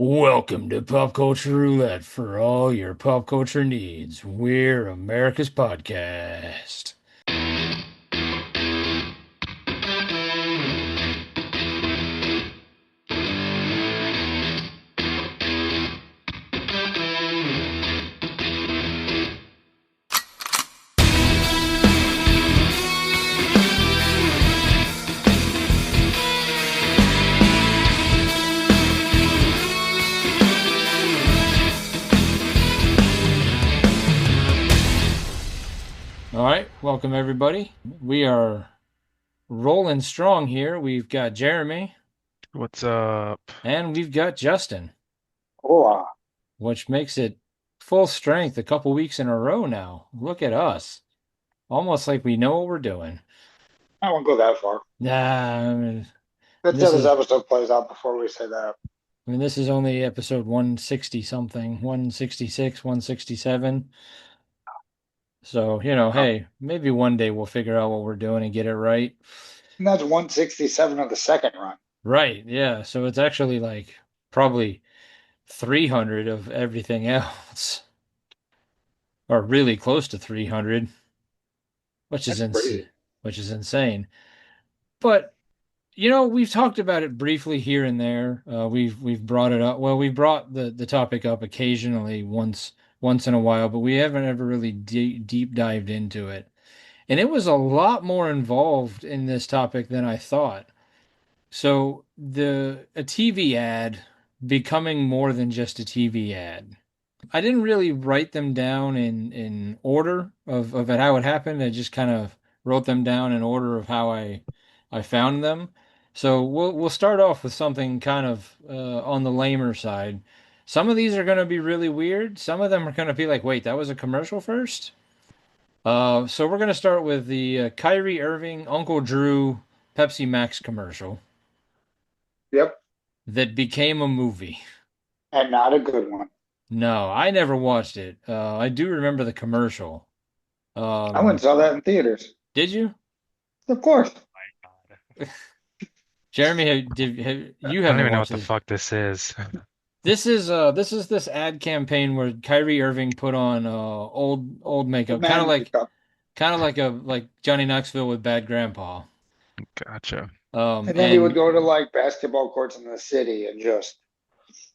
Welcome to Pop Culture Roulette for all your pop culture needs. We're America's podcast. All right, welcome everybody. We are rolling strong here. We've got Jeremy What's up? and we've got Justin, Oh, which makes it full strength a couple weeks in a row now. Look at us. Almost like we know what we're doing. I won't go that far. Nah, Let's see how this this is episode plays out before we say that. this is only episode 160 something, 166, 167. So, Um, hey, maybe one day we'll figure out what we're doing and get it right. and that's 167 of the second run. Right, yeah. So it's actually like probably 300 of everything else, or really close to 300, which is That's crazy. which is insane. But we've talked about it briefly here and there. We've brought it up. Well, we brought the topic up occasionally once in a while, but we haven't ever really deep dived into it. And it was a lot more involved in this topic than I thought. So a TV ad becoming more than just a TV ad. I didn't really write them down in order of it, how it happened. I just kind of wrote them down in order of how I found them. So we'll start off with something kind of on the lamer side. Some of these are going to be really weird. Some of them are going to be like, wait, that was a commercial first? So we're going to start with the Kyrie Irving Uncle Drew Pepsi Max commercial Yep. that became a movie. And not a good one. No, I never watched it. I do remember the commercial. I went and Um, saw that in theaters. did you, Of course. Jeremy? You I don't haven't even know what watched the it? fuck this is. This ad campaign where Kyrie Irving put on old Old makeup, man makeup. kind of like Johnny Knoxville with Bad Grandpa. Gotcha. And then he would And go to like basketball courts in the city and just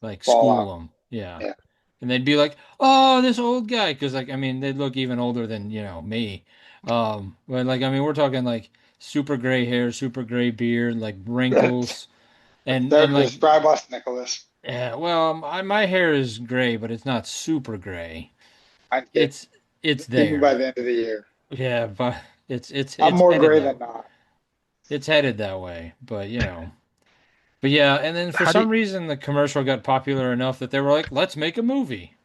like ball school out. them, yeah. Yeah. And they'd be like, "Oh, this old guy," because like I mean they'd look even older than me. But like I mean we're talking like super gray hair, super gray beard, like wrinkles, and like Describe us, Nicholas. yeah. Well, my hair is gray, but it's not super gray. I'm kidding. It's it's See me by there. the end of the year. Yeah, but I'm it's more headed gray that than not. it's headed that way. But but yeah. And then for How do you, some reason the commercial got popular enough that they were like, "Let's make a movie."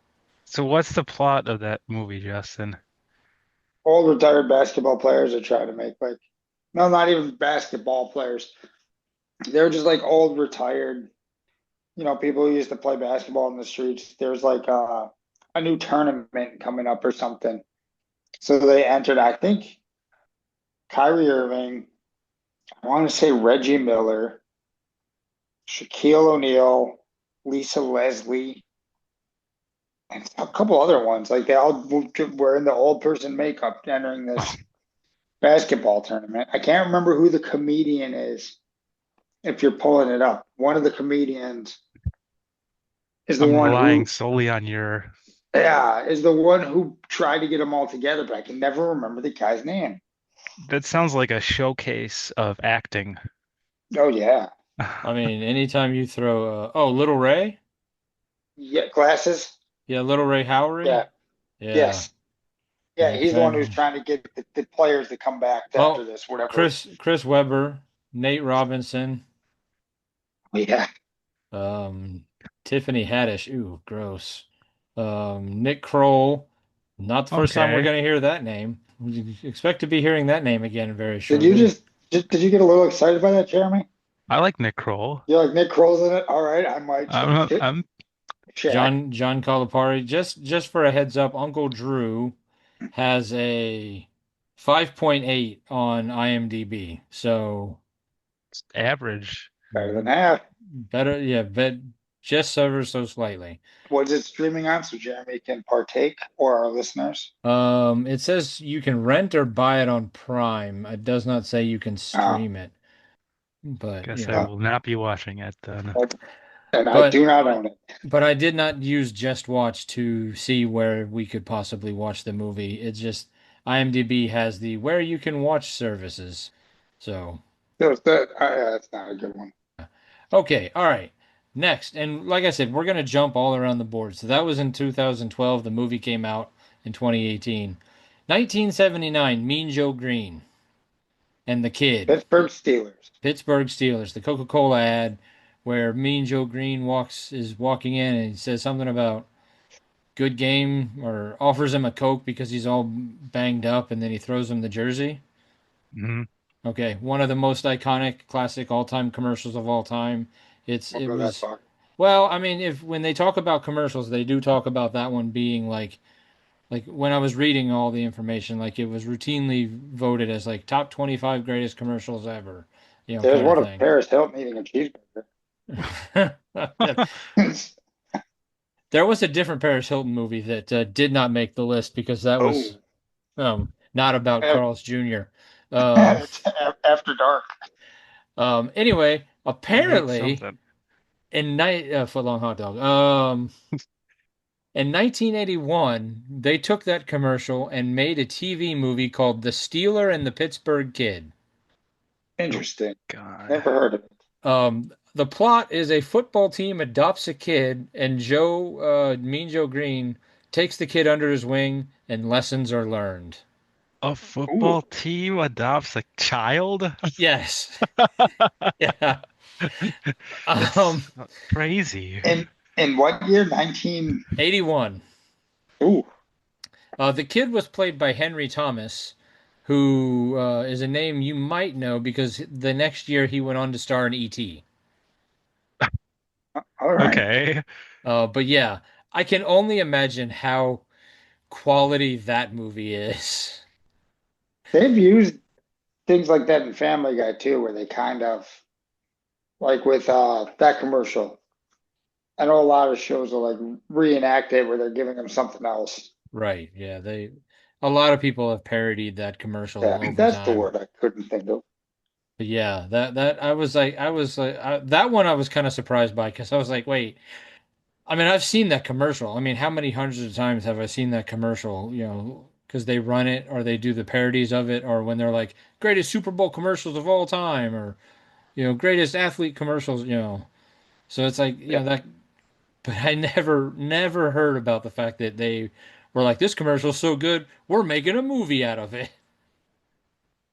so what's the plot of that movie, Justin? Old retired basketball players are trying to make like, no, not even basketball players. They're just like old retired, people who used to play basketball in the streets. There's like a new tournament coming up or something. So they entered, I think, Kyrie Irving, I want to say Reggie Miller, Shaquille O'Neal, Lisa Leslie, and a couple other ones. Like they all were in the old person makeup entering this basketball tournament. I can't remember who the comedian is if you're pulling it up. One of the comedians is the I'm one relying who, solely on your. yeah, is the one who tried to get them all together, but I can never remember the guy's name. That sounds like a showcase of acting. Oh yeah, I mean, anytime you throw oh, Little Ray? yeah, glasses. Yeah, Little Ray Yeah, Howery? Yeah. yes, yeah. Yeah, He's the one who's trying to get the players to come back after oh, this, whatever. Chris Webber, Nate Robinson, Yeah, um, Tiffany Haddish. Ooh, gross. Nick Kroll. Not the first time we're Okay. going to hear that name. We expect to be hearing that name again very did you shortly. just did you get a little excited by that, Jeremy? I like Nick Kroll. You're like Nick Kroll's in it. All right, I might I'm check. John Calipari. Just for a heads up, Uncle Drew has a 5.8 on IMDb. So average. Better than that. better, yeah, bet. just ever so slightly. What's it streaming on so Jeremy can partake or our listeners? It says you can rent or buy it on Prime. It does not say you can Uh, stream it, but Guess I uh, will not be watching it then. and I but do not own it. but I did not use Just Watch to see where we could possibly watch the movie. It's just IMDb has the where you can watch services. So, So that's not a good one. okay, all right. Next, and like I said, we're gonna jump all around the board. So that was in 2012. The movie came out in 2018. 1979, Mean Joe Green and the Kid. Pittsburgh Steelers. Pittsburgh Steelers, the Coca-Cola ad where Mean Joe Green is walking in and he says something about good game or offers him a Coke because he's all banged up and then he throws him the jersey. Hmm. Okay, one of the most iconic classic all-time commercials of all time. Don't It go that was far. well, I mean, if when they talk about commercials, they do talk about that one being like when I was reading all the information, like it was routinely voted as like top 25 greatest commercials ever, There's kind of one of thing. Paris Hilton eating a cheeseburger. There was a different Paris Hilton movie that did not make the list because that was Oh, not about af- Carl's Jr. Um, after dark. anyway, That's apparently something. in night foot long hot dog. In 1981, they took that commercial and made a TV movie called The Steeler and the Pittsburgh Kid. Oh Interesting. God. Never heard of it. The plot is a football team adopts a kid, and Mean Joe Green, takes the kid under his wing, and lessons are learned. A Ooh. football team adopts a child? Yes. Yeah. Um, That's crazy. In what year? 19. 81. Ooh. The kid was played by Henry Thomas, who is a name you might know because the next year he went on to star in E.T. All right. Okay. But yeah, I can only imagine how quality that movie is. They've used things like that in Family Guy too, where they kind of like with that commercial. I know a lot of shows will like reenact it where they're giving them something else. Right. Yeah, a lot of people have parodied that commercial Yeah, over that's the time. word I couldn't think of. But yeah, that that one I was kind of surprised by because I was like, wait, I mean, I've seen that commercial. I mean, how many hundreds of times have I seen that commercial, because they run it or they do the parodies of it or when they're like greatest Super Bowl commercials of all time or, greatest athlete commercials, So it's like, Yeah. that but I never heard about the fact that they were like this commercial's so good, we're making a movie out of it.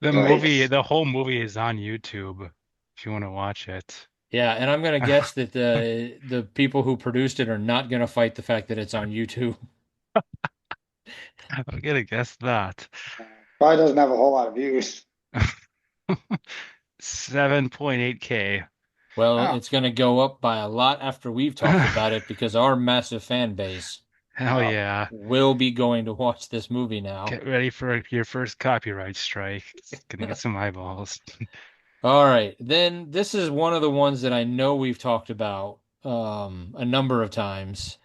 Nice. The whole movie is on YouTube if you want to watch it. Yeah, and I'm gonna guess that the people who produced it are not gonna fight the fact that it's on YouTube. I'm gonna guess that. Probably doesn't have a whole lot of views. 7.8K. Well, Oh, it's gonna go up by a lot after we've talked about it because our massive fan base Hell oh. yeah. will be going to watch this movie now. Get ready for your first copyright strike. It's gonna get some eyeballs. All right, then this is one of the ones that I know we've talked about a number of times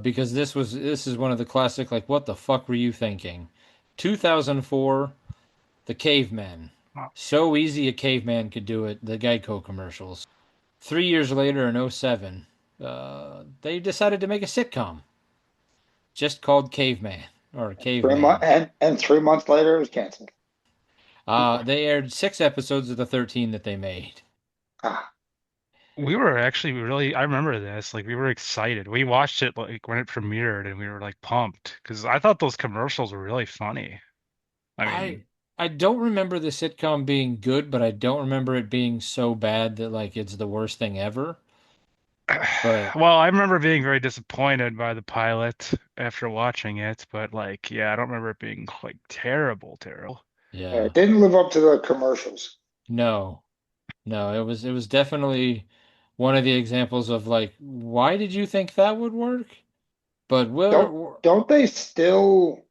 because this is one of the classic like what the fuck were you thinking? 2004, The Cavemen. So easy a caveman could do it. The Geico commercials. 3 years later in '07, they decided to make a sitcom just called Caveman or and 3 months Caveman. and 3 months later it was canceled. They aired 6 episodes of the 13 that they made. Ah, We were actually really, I remember this, like we were excited. We watched it like when it premiered and we were like pumped because I thought those commercials were really funny. I I mean, I don't remember the sitcom being good, but I don't remember it being so bad that like it's the worst thing ever. But well, I remember being very disappointed by the pilot after watching it, but like, yeah, I don't remember it being like terrible, terrible. yeah, yeah, it didn't live up to the commercials. no, no, it was definitely one of the examples of like, why did you think that would work? But Don't we're don't they still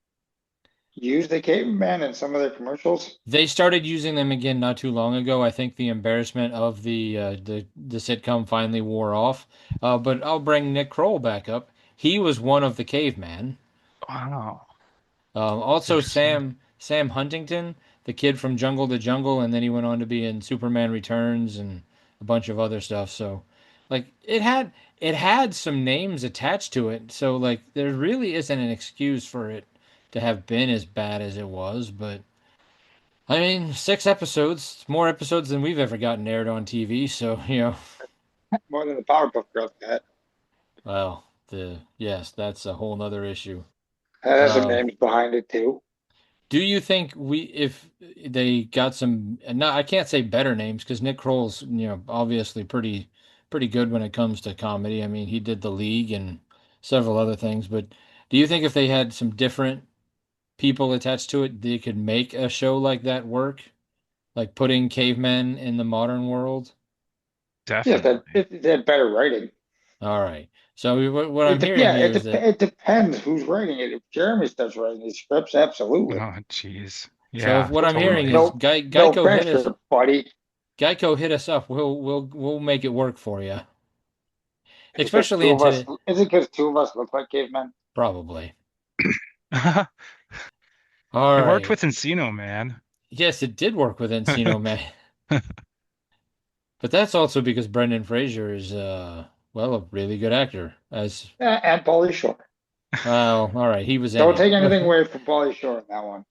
use the caveman in some of their commercials? They started using them again not too long ago. I think the embarrassment of the sitcom finally wore off. But I'll bring Nick Kroll back up. He was one of the caveman. Wow. Also Interesting. Sam Huntington, the kid from Jungle to Jungle, and then he went on to be in Superman Returns and a bunch of other stuff. So, like it had some names attached to it. So like there really isn't an excuse for it to have been as bad as it was. But I mean, 6 episodes, more episodes than we've ever gotten aired on TV. So More than the Powerpuff Girls got. well, the yes, that's a whole nother issue. That has some Um, names behind it too. Do you think if they got some, and not, I can't say better names because Nick Kroll's, obviously pretty good when it comes to comedy. I mean, he did The League and several other things, but do you think if they had some different people attached to it, they could make a show like that work? Like putting cavemen in the modern world? Yes, that Definitely. it had better writing. All right. So what I'm hearing here is that, It depends who's writing it. If Jeremy starts writing these scripts, absolutely. Oh, jeez. so if Yeah, what I'm hearing totally. is No, no Geico hit us, pressure, buddy. Geico hit us up. We'll make it work for you. Because Especially two in of us, today, is it because two of us look like cavemen? probably. It All worked right. with Encino, man. Yes, it did work with Encino Man, but that's also because Brendan Fraser is, well, a really good actor. As And Pauly Shore. well, all right, he was in Don't it. take anything away from Pauly Shore in that one.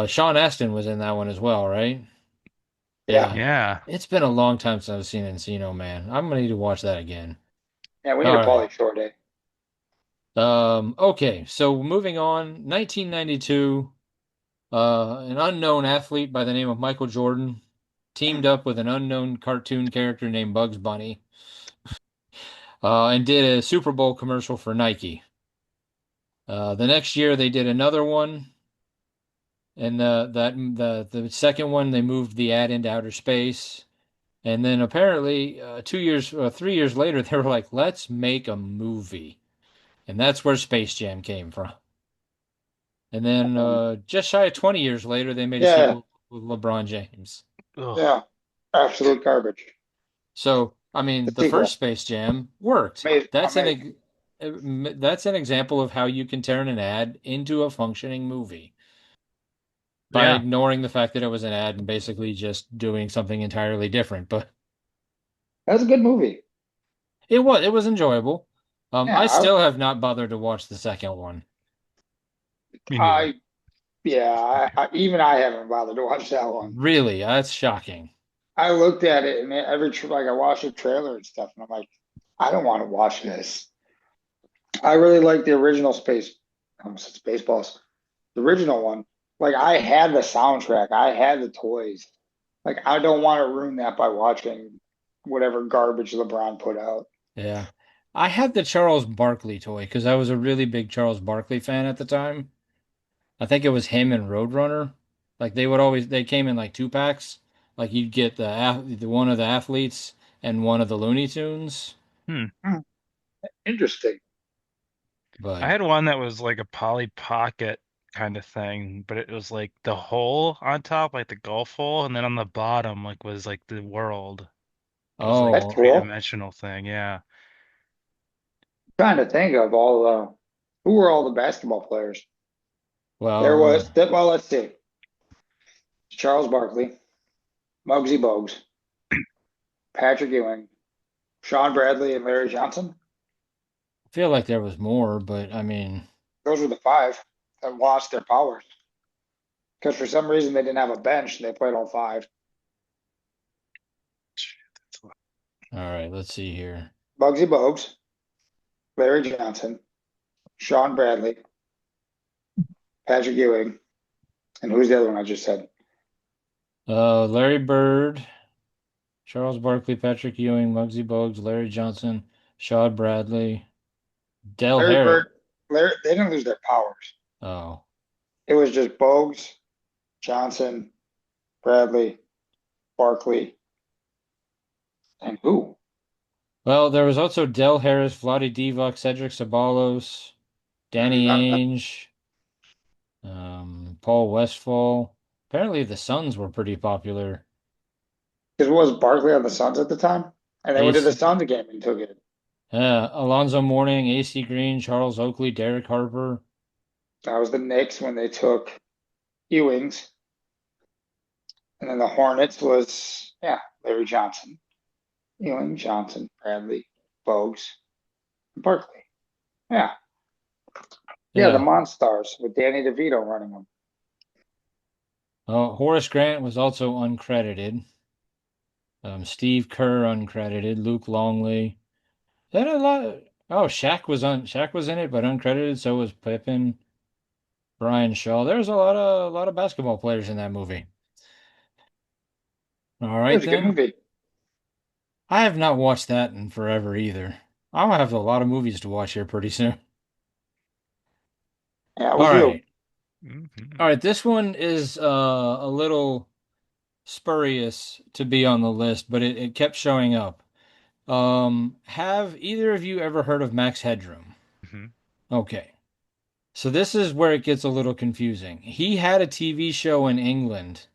Sean Astin was in that one as well, right? Yeah, Yeah. Yeah. It's been a long time since I've seen Encino Man. I'm gonna need to watch that again. yeah, we need All a right. Pauly Shore day. Okay, so moving on, 1992, an unknown athlete by the name of Michael Jordan teamed up with an unknown cartoon character named Bugs Bunny, and did a Super Bowl commercial for Nike. The next year they did another one, and the second one they moved the ad into outer space. And then apparently 2 years, 3 years later, they were like, "Let's make a movie," and that's where Space Jam came from. And then Um, just shy of 20 years later, they made a yeah, sequel with LeBron James. Ugh. yeah, absolute garbage. So, I mean, The the first sequel, Space Jam worked. amazing. That's an example of how you can turn an ad into a functioning movie by Yeah. ignoring the fact that it was an ad and basically just doing something entirely different. But That's a good movie. it was enjoyable. I Yeah, still have not bothered to watch the second one. Me neither. I yeah, even I haven't bothered to watch that one. Really, that's shocking. I looked at it and like I watched the trailer and stuff, and I'm like, I don't want to watch this. I really like the original I almost said Spaceballs, the original one. Like I had the soundtrack, I had the toys. Like I don't want to ruin that by watching whatever garbage LeBron put out. Yeah. I had the Charles Barkley toy because I was a really big Charles Barkley fan at the time. I think it was him and Roadrunner. Like they came in like 2 packs. Like you'd get the one of the athletes and one of the Looney Tunes. Hmm. Hmm, interesting. I But had one that was like a Polly Pocket kind of thing, but it was like the hole on top, like the golf hole, and then on the bottom, like was like the world. It was like a That's oh, cool. three-dimensional thing. Yeah. Trying to think of all the who were all the basketball players. There well, was that. Well, let's see. Charles Barkley, Muggsy Bogues, Patrick Ewing, Sean Bradley, and Larry Johnson. I feel like there was more, but I mean, Those were the five that lost their powers because for some reason they didn't have a bench. And they played all five. all right, let's see here. Muggsy Bogues, Larry Johnson, Sean Bradley, Patrick Ewing, and who's the other one I just said? Larry Bird, Charles Barkley, Patrick Ewing, Muggsy Bogues, Larry Johnson, Shawn Bradley, Del Larry Harris. Bird. Larry. They didn't lose their powers. Oh, It was just Bogues, Johnson, Bradley, Barkley, and who? well, there was also Del Harris, Vlade Divac, Cedric Ceballos, Danny None of them. Ainge. Paul Westphal. Apparently, the Suns were pretty popular. Because was Barkley on the Suns at the time? And they went to the AC, Suns game and took it. Alonzo Mourning, AC Green, Charles Oakley, Derek Harper. That was the Knicks when they took Ewings. And then the Hornets was, yeah, Larry Johnson, Ewing, Johnson, Bradley, Bogues, Barkley. Yeah. Yeah, the Yeah. Monstars with Danny DeVito running them. Horace Grant was also uncredited. Steve Kerr uncredited. Luke Longley. Then a lot. Oh, Shaq was in it, but uncredited. So was Pippen, Brian Shaw. There's a lot of basketball players in that movie. All It right was a good then. movie. I have not watched that in forever either. I'll have a lot of movies to watch here pretty soon. Yeah, it All was you. right. Hmm. All right. This one is a little spurious to be on the list, but it kept showing up. Have either of you ever heard of Max Headroom? Hmm. Okay. So this is where it gets a little confusing. He had a TV show in England.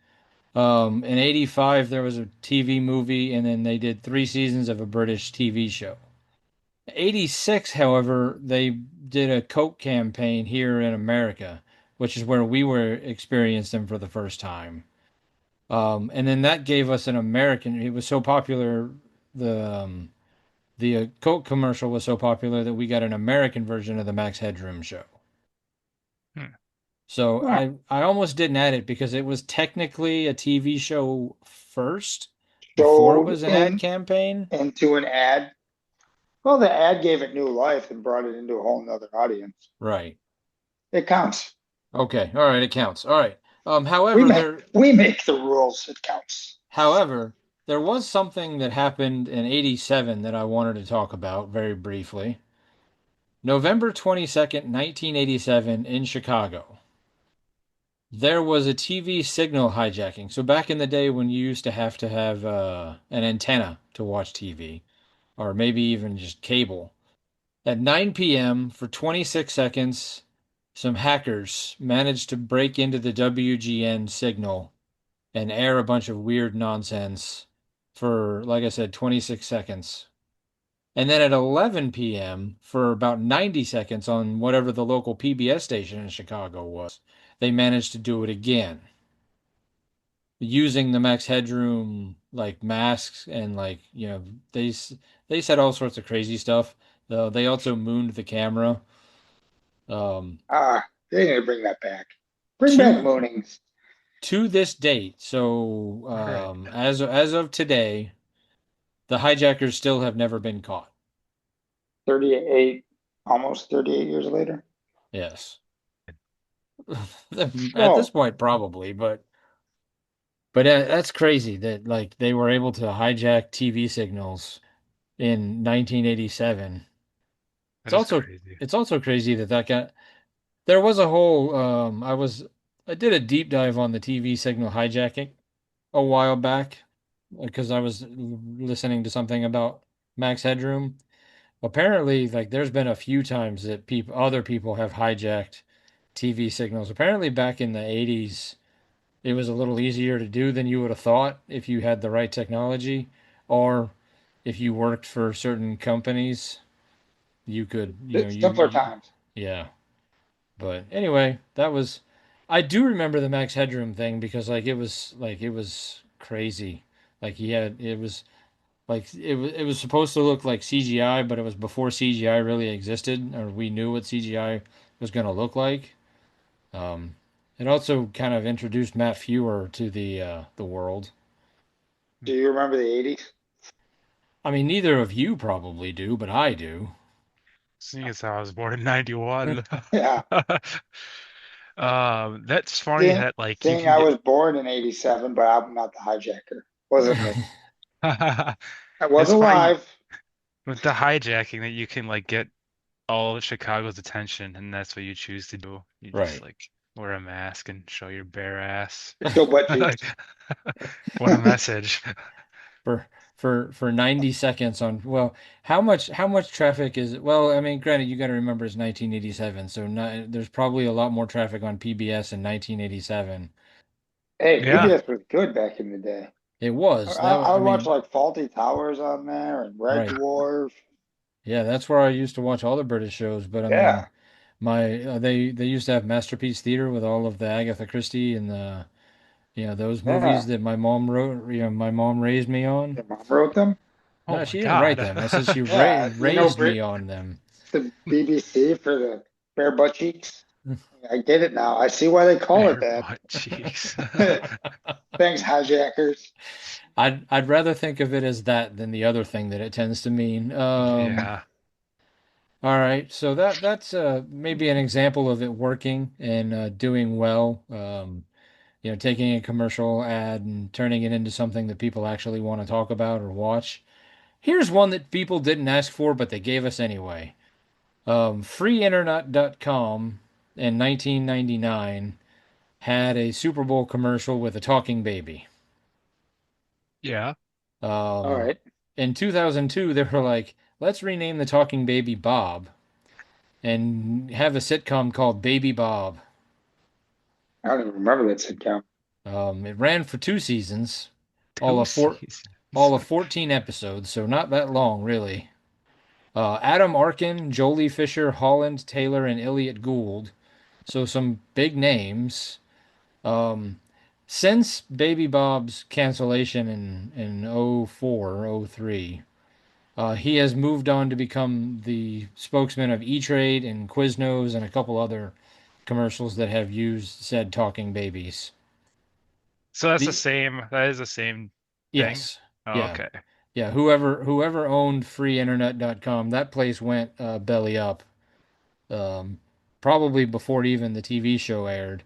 In 85, there was a TV movie, and then they did 3 seasons of a British TV show. 86, however, they did a Coke campaign here in America, which is where we were experienced them for the first time. And then that gave us an American. It was so popular, the Coke commercial was so popular that we got an American version of the Max Headroom show. Hmm. So Yeah. I almost didn't add it because it was technically a TV show first before it Showed was an ad campaign. into an ad. Well, the ad gave it new life and brought it into a whole nother audience. Right. It counts. Okay. All right. It counts. All right. We However, make we make the rules. It counts. however, there was something that happened in 87 that I wanted to talk about very briefly. November 22nd, 1987 in Chicago. There was a TV signal hijacking. So back in the day when you used to have an antenna to watch TV, or maybe even just cable. At 9 p.m., for 26 seconds, some hackers managed to break into the WGN signal and air a bunch of weird nonsense for, like I said, 26 seconds. And then at 11 p.m., for about 90 seconds on whatever the local PBS station in Chicago was, they managed to do it again using the Max Headroom like masks and they they said all sorts of crazy stuff. They also mooned the camera. Um, They need to bring that back. Bring back to moonings. to this date, so Right. as of today, the hijackers still have never been caught. 38, almost 38 years later. Yes, at this Oh, point probably, but that's crazy that like they were able to hijack TV signals in 1987. It's That is also crazy. it's also crazy that that got there was a whole I did a deep dive on the TV signal hijacking a while back because I was listening to something about Max Headroom. Apparently, like there's been a few times that other people have hijacked TV signals. Apparently back in the 80s, it was a little easier to do than you would have thought if you had the right technology or if you worked for certain companies, you could, it's simpler you times. yeah. But anyway, that was I do remember the Max Headroom thing because it was crazy. Like he had it was like it was supposed to look like CGI, but it was before CGI really existed or we knew what CGI was going to look like. Um, it also kind of introduced Matt Fewer to the world. Do you remember the 80s? I mean, neither of you probably do, but I do. Seeing as how I was born in 91. Yeah. That's funny Seeing, that like you seeing can I get was born in 87, but I'm not the hijacker. Wasn't me. I was it's funny alive. with the hijacking that you can like get all of Chicago's attention and that's what you choose to do. You just Right. like wear a mask and show your bare ass. Show butt Like, cheeks. what a message. For for 90 seconds on, well, how much traffic is it? Well, I mean, granted, you got to remember it's 1987, so not, there's probably a lot more traffic on PBS in 1987. Hey, Yeah. PBS was good back in the day. It was that I I would watch mean, like Faulty Towers on there and Red right. Dwarf. Yeah, that's where I used to watch all the British shows, but I mean, Yeah, my they used to have Masterpiece Theater with all of the Agatha Christie and the those movies yeah. that my mom wrote, my mom raised me on. Your mom wrote them. Oh No, my she didn't write God. them. I said she Yeah, raised me on them. the BBC for the bare butt cheeks. I get it now. I see why they call it Bare that. butt cheeks. Thanks, hijackers. I'd rather think of it as that than the other thing that it tends to mean. Yeah. All right, so that's maybe an example of it working and doing well. Taking a commercial ad and turning it into something that people actually want to talk about or watch. Here's one that people didn't ask for, but they gave us anyway. Freeinternet.com in 1999 had a Super Bowl commercial with a talking baby. Yeah. All Um, right. in 2002, they were like, let's rename the talking baby Bob and have a sitcom called Baby Bob. I don't even remember that sitcom. It ran for 2 seasons, all Two of four, seasons. all of 14 episodes, so not that long, really. Adam Arkin, Jolie Fisher, Holland Taylor, and Elliot Gould. So some big names. Um, since Baby Bob's cancellation in '04, '03, he has moved on to become the spokesman of E-Trade and Quiznos and a couple other commercials that have used said talking babies. So that's the The same. That is the same thing. Yes. Oh, Yeah. okay. Yeah. Whoever owned freeinternet.com, that place went belly up. Um, Probably before even the TV show aired,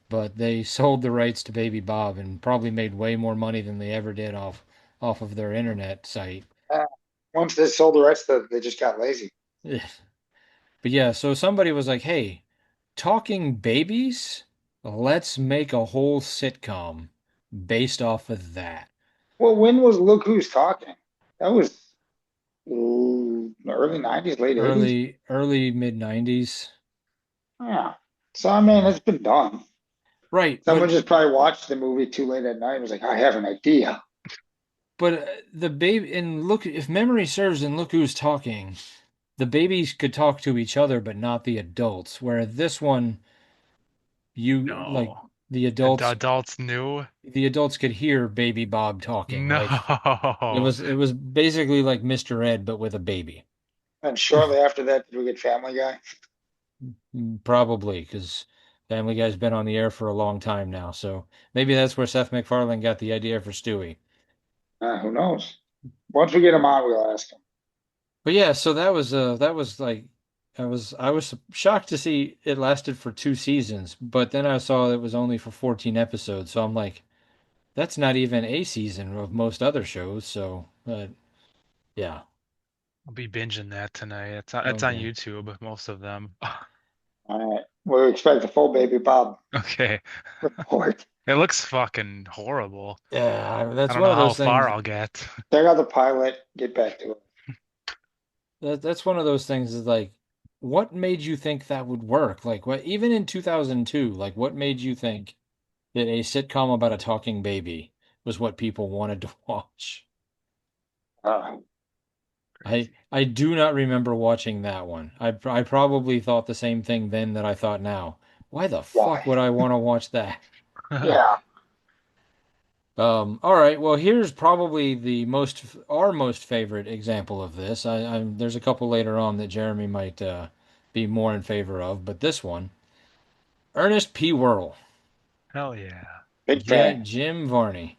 but they sold the rights to Baby Bob and probably made way more money than they ever did off of their internet site. Uh, Once they sold the rest of it, they just got lazy. But yeah, so somebody was like, "Hey, talking babies? Let's make a whole sitcom based off of that." Well, when was Look Who's Talking? That was early 90s, late 80s. Early mid 90s. Yeah. So, I mean, Yeah. it's been done. Right, Someone just probably watched the movie too late at night and was like, I have an idea. but the baby and look, if memory serves, and look who's talking. The babies could talk to each other, but not the adults. Where this one, you like No. the And the adults, adults knew? the adults could hear Baby Bob talking. Like No. it was basically like Mr. Ed, but with a baby. And shortly after that, did we get Family Guy? Probably because Family Guy's been on the air for a long time now. So maybe that's where Seth MacFarlane got the idea for Stewie. Who knows? Once we get him on, we'll ask him. But yeah, so that was like I was shocked to see it lasted for 2 seasons, but then I saw it was only for 14 episodes. So I'm like, that's not even a season of most other shows. So, yeah. I'll be binging that tonight. It's on Okay. YouTube, most of them. All right. We expect a full Baby Bob Okay. report. It looks fucking horrible. Yeah, I that's don't one know of how those far things. I'll get. Check out the pilot. Get back to it. That's one of those things is like, what made you think that would work? Like, what, even in 2002, like, what made you think that a sitcom about a talking baby was what people wanted to watch? Uh, Crazy. I do not remember watching that one. I probably thought the same thing then that I thought now. Why the fuck why? would I want to watch that? Yeah. All right. Well, here's probably our most favorite example of this. There's a couple later on that Jeremy might be more in favor of, but this one, Ernest P. Worrell, Hell yeah. Big fan. Jim Varney,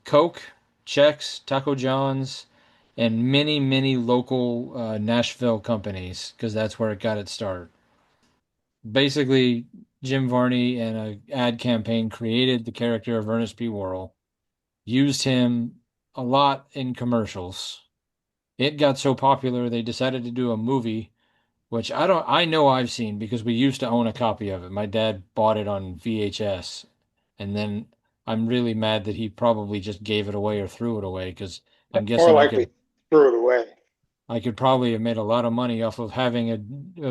Coke, Chex, Taco John's, and many local Nashville companies because that's where it got its start. Basically, Jim Varney and a ad campaign created the character of Ernest P. Worrell, used him a lot in commercials. It got so popular they decided to do a movie, which I know I've seen because we used to own a copy of it. My dad bought it on VHS, and then I'm really mad that he probably just gave it away or threw it away because I'm More guessing likely threw it away. I could probably have made a lot of money off of having a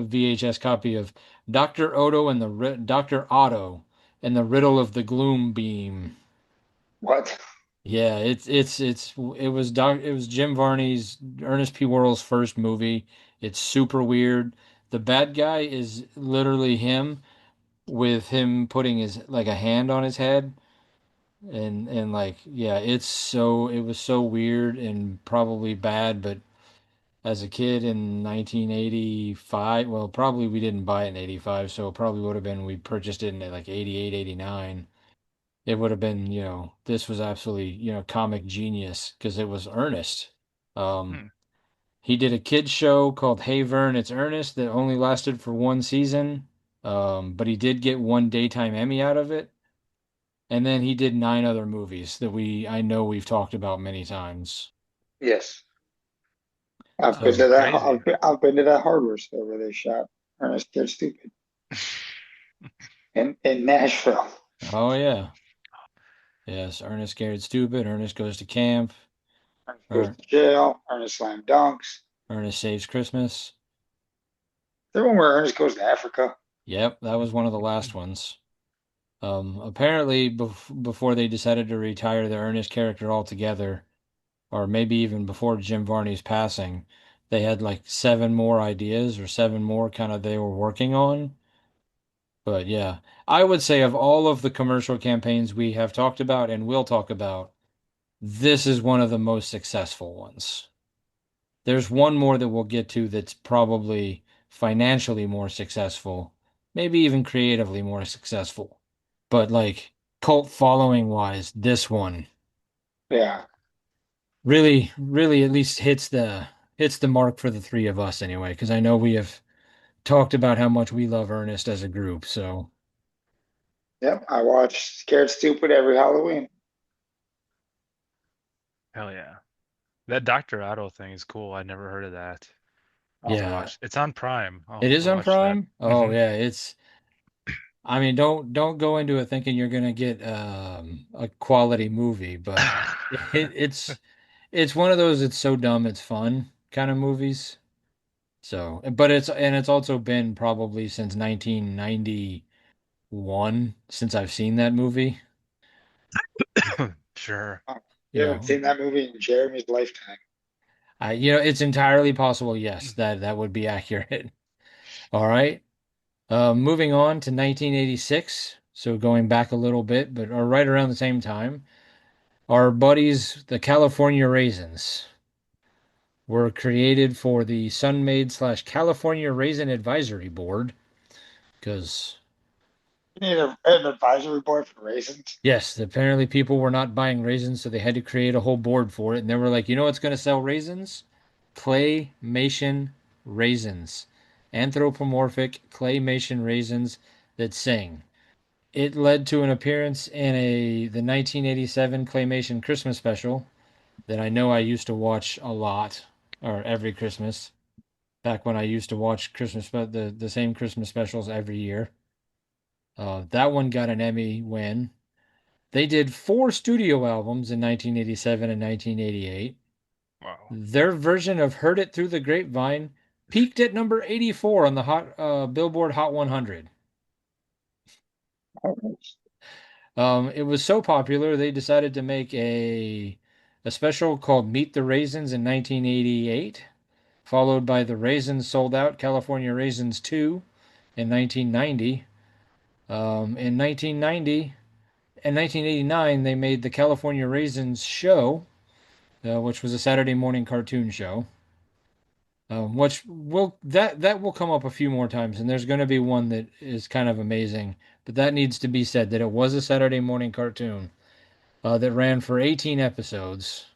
VHS copy of Dr. Otto and the Riddle of the Gloom Beam. What? Yeah, it was Jim Varney's Ernest P. Worrell's first movie. It's super weird. The bad guy is literally him with him putting his like a hand on his head and like yeah, it was so weird and probably bad, but as a kid in 1985, well, probably we didn't buy it in 85, so it probably would have been we purchased it in like 88, 89. It would have been, this was absolutely, comic genius because it was Ernest. Um, Hmm. he did a kids show called Hey Vern, It's Ernest that only lasted for one season. But he did get one daytime Emmy out of it. And then he did nine other movies that I know we've talked about many times. Yes. I've been That's to So, that. crazy. I've been to that hardware store where they shot Ernest Kid Stupid in Nashville. oh yeah. Yes, Ernest Scared Stupid, Ernest Goes to Camp, Ernest goes Er to jail. Ernest slam dunks. Ernest Saves Christmas. The one where Ernest goes to Africa. Yep, that was one of the last ones. Apparently, before they decided to retire the Ernest character altogether, or maybe even before Jim Varney's passing, they had like seven more ideas or seven more kind of they were working on. But yeah, I would say of all of the commercial campaigns we have talked about and will talk about, this is one of the most successful ones. There's one more that we'll get to that's probably financially more successful, maybe even creatively more successful. But like cult following wise, this one Yeah. really at least hits the mark for the three of us anyway, because I know we have talked about how much we love Ernest as a group. So Yep. I watch Scared Stupid every Halloween. Hell yeah. That Dr. Otto thing is cool. I never heard of that. I'll have to yeah, watch. It's on Prime. I'll it have is to on watch that. Prime. Oh Hmm. yeah, I mean, don't go into it thinking you're gonna get a quality movie, but it's one of those it's so dumb it's fun kind of movies. So, but it's also been probably since 1991 since I've seen that movie. Sure. Oh, You you haven't know, seen that movie in Jeremy's lifetime. it's entirely possible, yes, that would be accurate. All right. Moving on to 1986. So going back a little bit, but or right around the same time, our buddies, the California Raisins, were created for the Sunmaid / California Raisin Advisory Board because You need an advisory board for raisins. yes, apparently people were not buying raisins, so they had to create a whole board for it. And they were like, you know what's going to sell raisins? Claymation raisins. Anthropomorphic claymation raisins that sing. It led to an appearance in the 1987 claymation Christmas special that I know I used to watch a lot, or every Christmas, back when I used to watch the same Christmas specials every year. That one got an Emmy win. They did four studio albums in 1987 and 1988. Wow. Their version of Heard It Through the Grapevine peaked at number 84 on the Billboard Hot 100. It was so popular they decided to make a special called Meet the Raisins in 1988, followed by The Raisins Sold Out California Raisins 2 in 1990. In 1990 and 1989, they made the California Raisins Show, which was a Saturday morning cartoon show. Which will that will come up a few more times, and there's going to be one that is kind of amazing. But that needs to be said that it was a Saturday morning cartoon that ran for 18 episodes.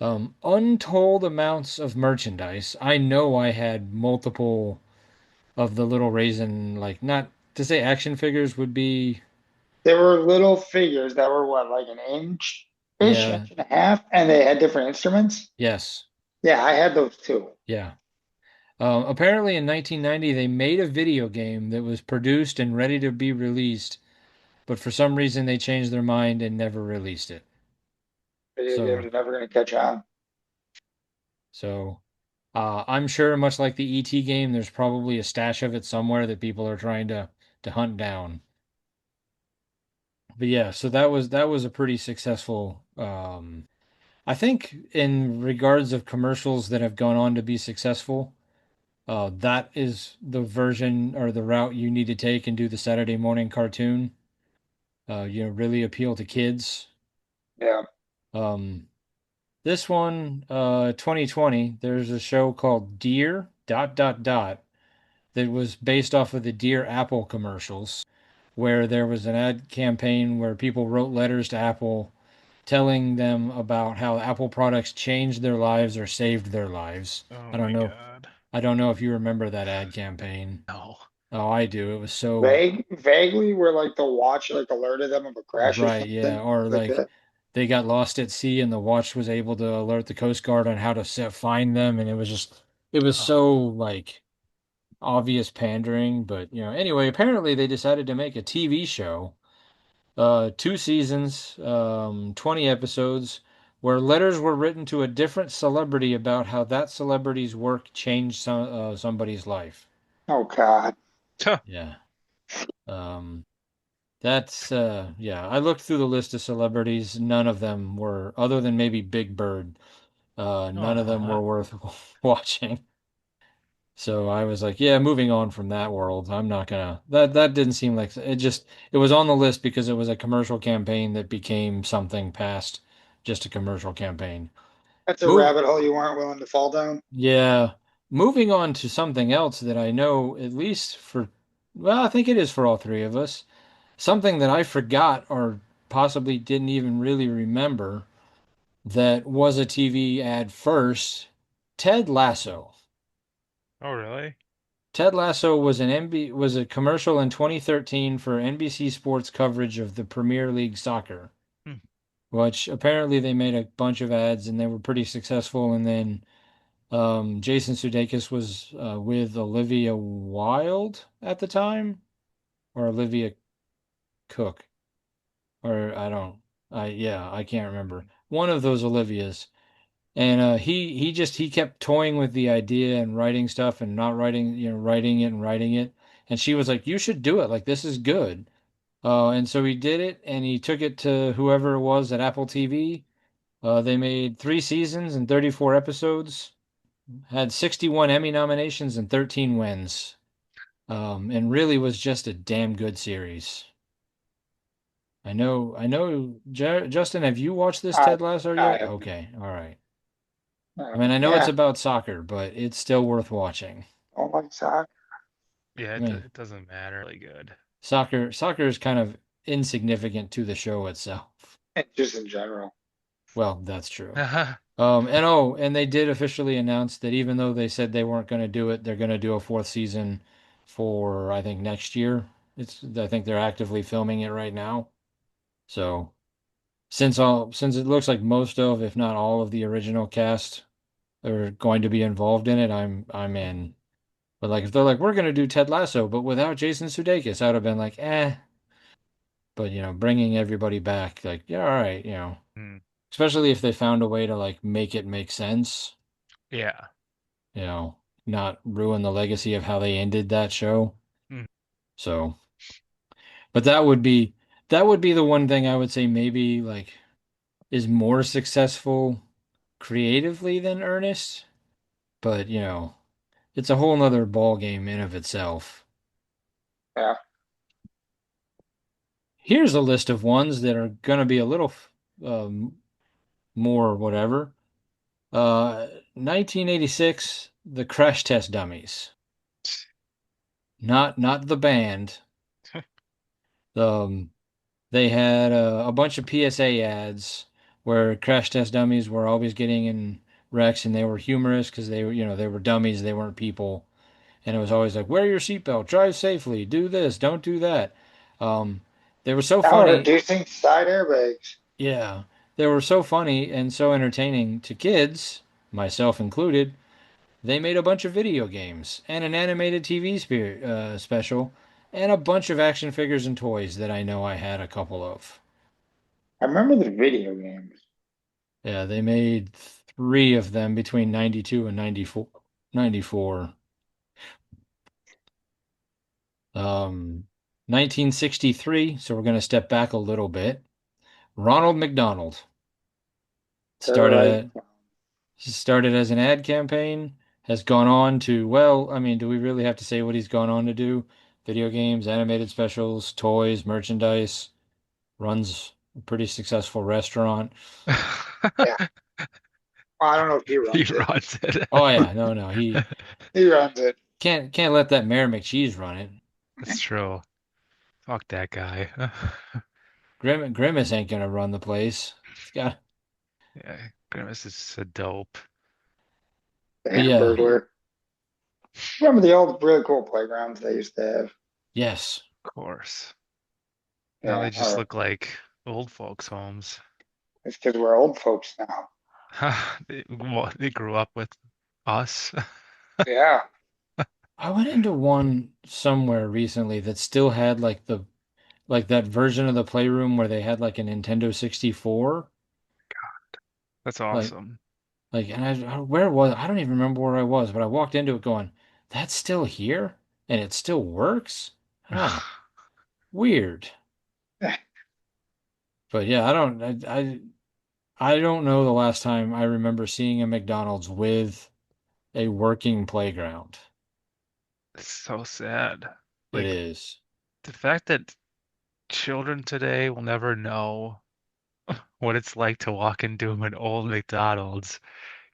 Untold amounts of merchandise. I know I had multiple of the little raisin, like not to say action figures would be, There were little figures that were what, like an inch, yeah, inch and a half, and they had different instruments. yes, Yeah, I had those too. yeah. Apparently in 1990, they made a video game that was produced and ready to be released but for some reason they changed their mind and never released it. Video games So are never gonna catch on. so I'm sure much like the ET game, there's probably a stash of it somewhere that people are trying to hunt down. But yeah, so that was a pretty successful I think in regards of commercials that have gone on to be successful, that is the version or the route you need to take and do the Saturday morning cartoon. Really appeal to kids. Yeah. Um, this one, 2020, there's a show called Dear dot dot dot that was based off of the Dear Apple commercials, where there was an ad campaign where people wrote letters to Apple telling them about how Apple products changed their lives or saved their lives. Oh I don't my know. God. I don't know if you remember that ad campaign. No. Oh, I do. It was so Vaguely where like the watch like alerted them of a crash or right, yeah. something Or like like that. they got lost at sea and the watch was able to alert the Coast Guard on how to find them, and it was Oh, so like obvious pandering. But anyway, apparently they decided to make a TV show, 2 seasons, 20 episodes, where letters were written to a different celebrity about how that celebrity's work changed somebody's life. Oh God. tuh. Yeah. Um, that's yeah. I looked through the list of celebrities. None of them were, other than maybe Big Bird. None of them Aw. were worth watching. So I was like, yeah, moving on from that world. I'm not gonna. That didn't seem like it. It was on the list because it was a commercial campaign that became something past just a commercial campaign. That's a Move. rabbit hole you weren't willing to fall down. Yeah. Moving on to something else that I know, at least for, well, I think it is for all three of us. Something that I forgot or possibly didn't even really remember that was a TV ad first. Ted Lasso. Oh, really? Ted Lasso was was a commercial in 2013 for NBC Sports coverage of the Premier League soccer, Hmm. which apparently they made a bunch of ads and they were pretty successful. And then Jason Sudeikis was with Olivia Wilde at the time, or Olivia Cook, or I don't, yeah, I can't remember. One of those Olivias. And he kept toying with the idea and writing stuff and not writing, writing it and writing it. And she was like, "You should do it. Like this is good." And so he did it, and he took it to whoever it was at Apple TV. They made 3 seasons and 34 episodes, had 61 Emmy nominations and 13 wins, and really was just a damn good series. I know, Justin, have you watched this I Ted Lasso I yet? have Okay, all right. I mean, no. I know it's Yeah. about soccer, but it's still worth watching. Oh my sock. Yeah, I mean, it doesn't matter. Really good. soccer is kind of insignificant to the show itself. Just in general. Well, that's true. And they did officially announce that even though they said they weren't going to do it, they're going to do a fourth season for I think next year. I think they're actively filming it right now. So since it looks like most of, if not all of the original cast are going to be involved in it, I'm in. But like if they're like, we're gonna do Ted Lasso, but without Jason Sudeikis, I would have been like, eh. But bringing everybody back, like, yeah, all right, Hmm. especially if they found a way to like make it make sense, Yeah. you know, not ruin the legacy of how they ended that show. Hmm. So, but that would be the one thing I would say maybe like is more successful creatively than Ernest, but it's a whole nother ball game in of itself. Yeah. Here's a list of ones that are going to be a little um, more whatever. 1986, the Crash Test Dummies. Not the band. Um, they had a bunch of PSA ads where Crash Test Dummies were always getting in wrecks, and they were humorous because they were dummies, they weren't people, and it was always like, wear your seatbelt, drive safely, do this, don't do that. Um, they were so Now funny. introducing side airbags. Yeah, they were so funny and so entertaining to kids, myself included. They made a bunch of video games and an animated TV special and a bunch of action figures and toys that I know I had a couple of. I remember the video games. Yeah, they made three of them between 92 and 94. 94. 1963, so we're going to step back a little bit. Ronald McDonald started Terrorize. at started as an ad campaign, has gone on to, well, I mean, do we really have to say what he's gone on to do? Video games, animated specials, toys, merchandise, runs a pretty successful restaurant. Yeah. Well, I don't know if he He runs it. runs it. Oh yeah, no, he He runs it. can't let that Mayor McCheese run it. That's true. Fuck that guy. Grimace ain't gonna run the place. It's got, Yeah, Grimace is a dope. The but yeah, Hamburglar. Remember the old really cool playgrounds they used to have? yes. Of course. Now Yeah. they just Or look like old folks' homes. it's because we're old folks now. They grew up with us. Yeah. I went into one somewhere recently that still had like that version of the playroom where they had like a Nintendo 64. That's Like awesome. and where was I don't even remember where I was, but I walked into it going, that's still here and it still works? Huh, weird. But yeah, I don't know the last time I remember seeing a McDonald's with a working playground. It's so sad. It Like is. the fact that children today will never know what it's like to walk into an old McDonald's,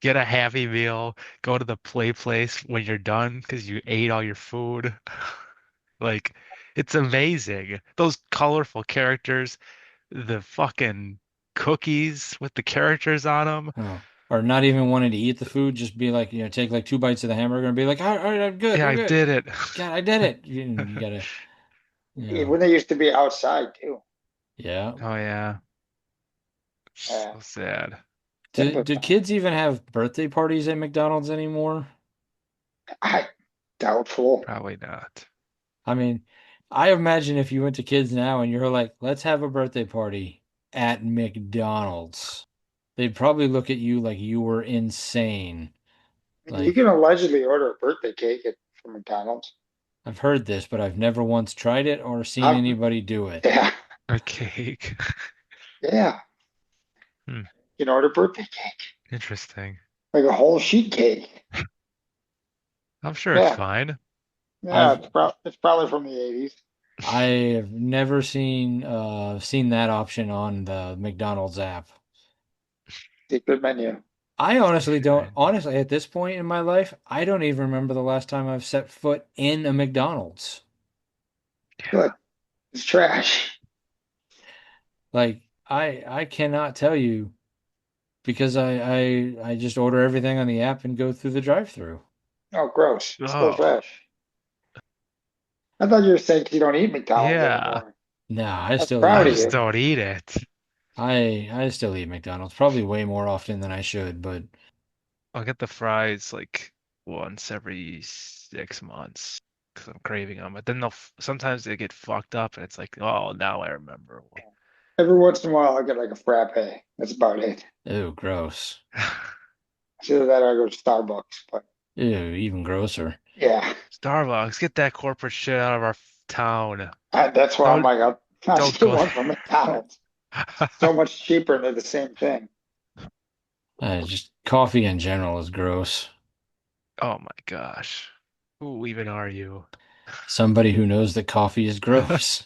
get a Happy Meal, go to the play place when you're done because you ate all your food. Like, it's amazing. Those colorful characters, the fucking cookies with the characters on them. Oh. Or not even wanting to eat the food, just be like, take like two bites of the hamburger and be like, all right, I'm good, Yeah, I'm I good. did it. God, I did it. You gotta, When they used to be outside too. yeah. Oh yeah, Uh, so sad. Simply Do fine. kids even have birthday parties at McDonald's anymore? I doubtful. Probably not. I mean, I imagine if you went to kids now and you're like, let's have a birthday party at McDonald's, they'd probably look at you like you were insane. You Like, can allegedly order a birthday cake from McDonald's. I've heard this, but I've never once tried it or seen I, anybody do it. yeah, A cake. yeah. Hmm, You can order birthday cake, interesting. like a whole sheet cake. I'm sure it's Yeah, fine. yeah. I've It's probably from the '80s. I've never seen that option on the McDonald's app. Secret menu. I honestly don't, Fine. honestly, at this point in my life, I don't even remember the last time I've set foot in a McDonald's. Yeah. Good. It's trash. Like, I cannot tell you because I just order everything on the app and go through the drive-through. Oh, gross. It's still Oh, trash. I thought you were saying 'cause you don't eat McDonald's yeah. anymore. No, I I'm still eat I proud of just you. McDonald's. don't eat it. I still eat McDonald's, probably way more often than I should, but I'll get the fries like once every 6 months because I'm craving them. But then sometimes they get fucked up, and it's like, oh, now I remember. Every once in a while, I get like a frappe. That's about it. ew, gross. It's either that or I go to Starbucks. But Ew, even grosser. yeah, Starbucks, get that corporate shit out of our town. that's why I'm Don't like, I'll don't just get go one from McDonald's. So much cheaper and they're the same thing. Just coffee in general is gross. Oh my gosh. Who even are you? Somebody who knows that coffee is gross.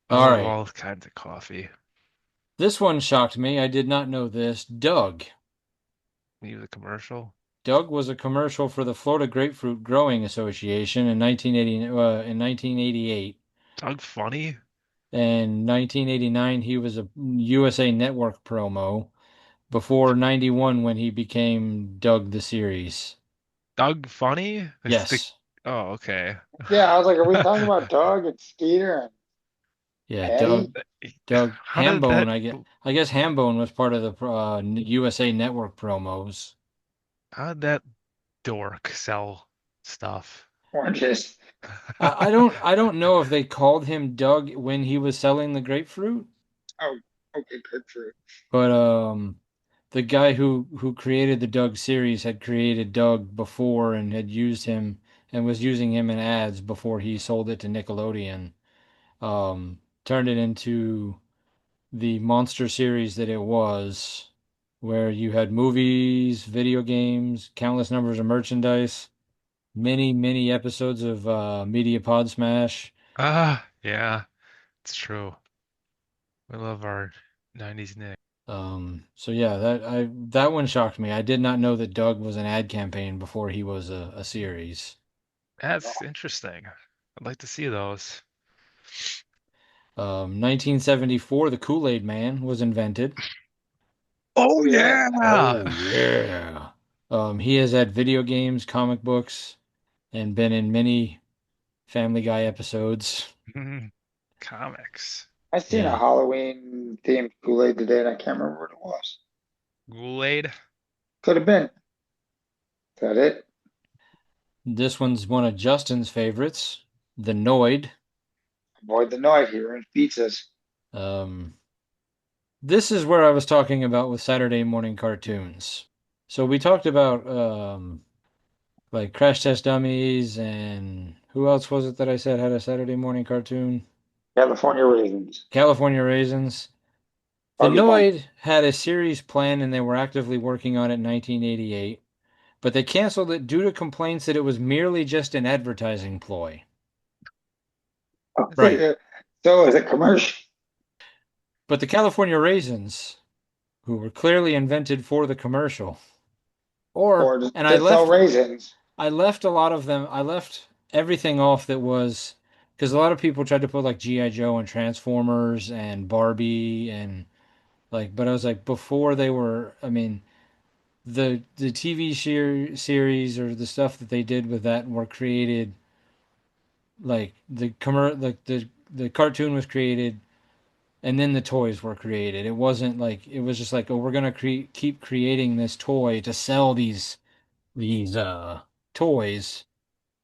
I All love right. all kinds of coffee. This one shocked me. I did not know this. Doug. You the commercial? Doug was a commercial for the Florida Grapefruit Growing Association in 1988. Doug Funny? In 1989, he was a USA Network promo before 91 when he became Doug the series. Doug Funny? It's the Yes. Oh, okay. Yeah, I was like, are we talking about Doug and Skeeter and Yeah, Patty? Doug How did Hambone, that I guess Hambone was part of the USA Network promos. how did that dork sell stuff? Oranges. I don't know if they called him Doug when he was selling the grapefruit, Oh, okay, good for but the guy who created the Doug series had created Doug before and had used him and was using him in ads before he sold it to Nickelodeon. Turned it into the monster series that it was, where you had movies, video games, countless numbers of merchandise, many episodes of Media Pod Smash. Ah, yeah, it's true. We love our 90s Nick. So yeah, that one shocked me. I did not know that Doug was an ad campaign before he was a series. That's interesting. I'd like to see those. 1974, the Kool-Aid Man was invented. Oh Oh yeah. Oh yeah. yeah. He has had video games, comic books, and been in many Family Guy episodes. Comics. I seen a Yeah. Halloween themed Kool-Aid today and I can't remember what it was. Kool-Aid. Could have been. Is that it? This one's one of Justin's favorites, the Noid. Avoid the noise here in pizzas. Um, this is where I was talking about with Saturday morning cartoons. So we talked about like Crash Test Dummies and who else was it that I said had a Saturday morning cartoon? California raisins. California Raisins. The Buggy Bunch. Noid had a series planned and they were actively working on it in 1988, but they canceled it due to complaints that it was merely just an advertising ploy. Right. So is it commercial But the California Raisins, who were clearly invented for the commercial, or just and to sell raisins? I left a lot of them, I left everything off that was, because a lot of people tried to put like G.I. Joe and Transformers and Barbie and like, but I was like, before they were, I mean, the TV series or the stuff that they did with that were created like the cartoon was created and then the toys were created. It wasn't like it was just like, oh, we're gonna keep creating this toy to sell these toys,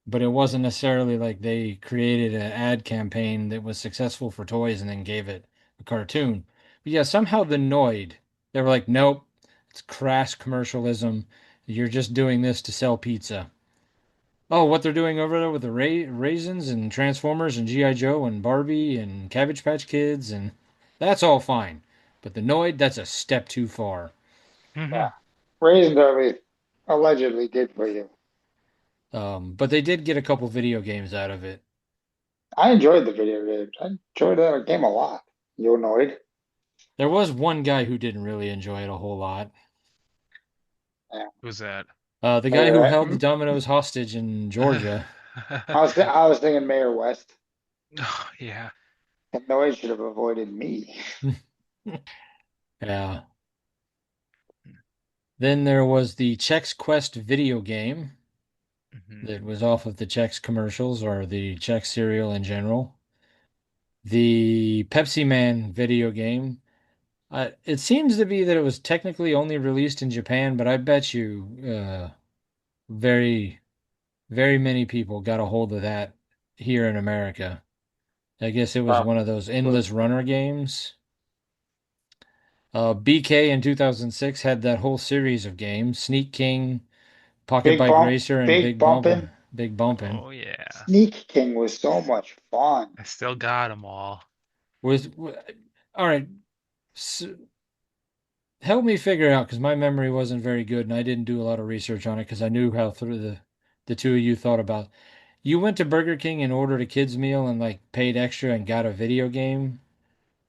but it wasn't necessarily like they created an ad campaign that was successful for toys and then gave it a cartoon. But yeah, somehow the Noid, they were like, nope, it's crass commercialism. You're just doing this to sell pizza. Oh, what they're doing over there with the raisins and Transformers and G.I. Joe and Barbie and Cabbage Patch Kids, and that's all fine. But the Noid, that's a step too far. Yeah. Raisins are allegedly good for you. But they did get a couple video games out of it. I enjoyed the video games. I enjoyed that game a lot. You annoyed? There was one guy who didn't really enjoy it a whole lot. Yeah. Who's that? The guy who Mayor, held the Domino's hostage in Georgia. I was thinking Mayor West. Oh, yeah. And noise should have avoided me. Yeah. Then there was the Chex Quest video game Hmm. that was off of the Chex commercials or the Chex cereal in general. The Pepsi Man video game. It seems to be that it was technically only released in Japan, but I bet you very, very many people got a hold of that here in America. I guess it was Probably. one of those endless runner games. BK in 2006 had that whole series of games: Sneak King, Pocket Big Bike bump, Racer, and big bumping. Big Bumpin'. Oh, yeah. Sneak King was so much fun. I still got them all. Was all right. S Help me figure out because my memory wasn't very good and I didn't do a lot of research on it because I knew how through the two of you thought about. You went to Burger King and ordered a kid's meal and like paid extra and got a video game,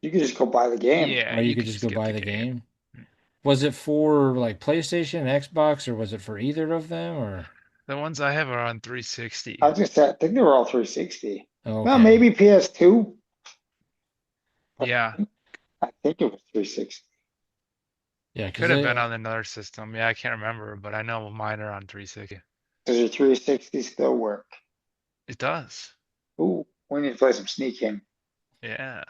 You could just go buy the game. Yeah, or you you could could just just go get buy the the game. game. Was it for like PlayStation, Xbox, or was it for either of them? Or The ones I have are on I 360. was just say, I think they were all 360. Well, okay, maybe PS2, but Yeah, I think it was 360. yeah, it because could have been on another system. Yeah, I can't remember, but I know mine are on 360. Does your 360 still work? It does. Ooh, we need to play some Sneak King. Yeah,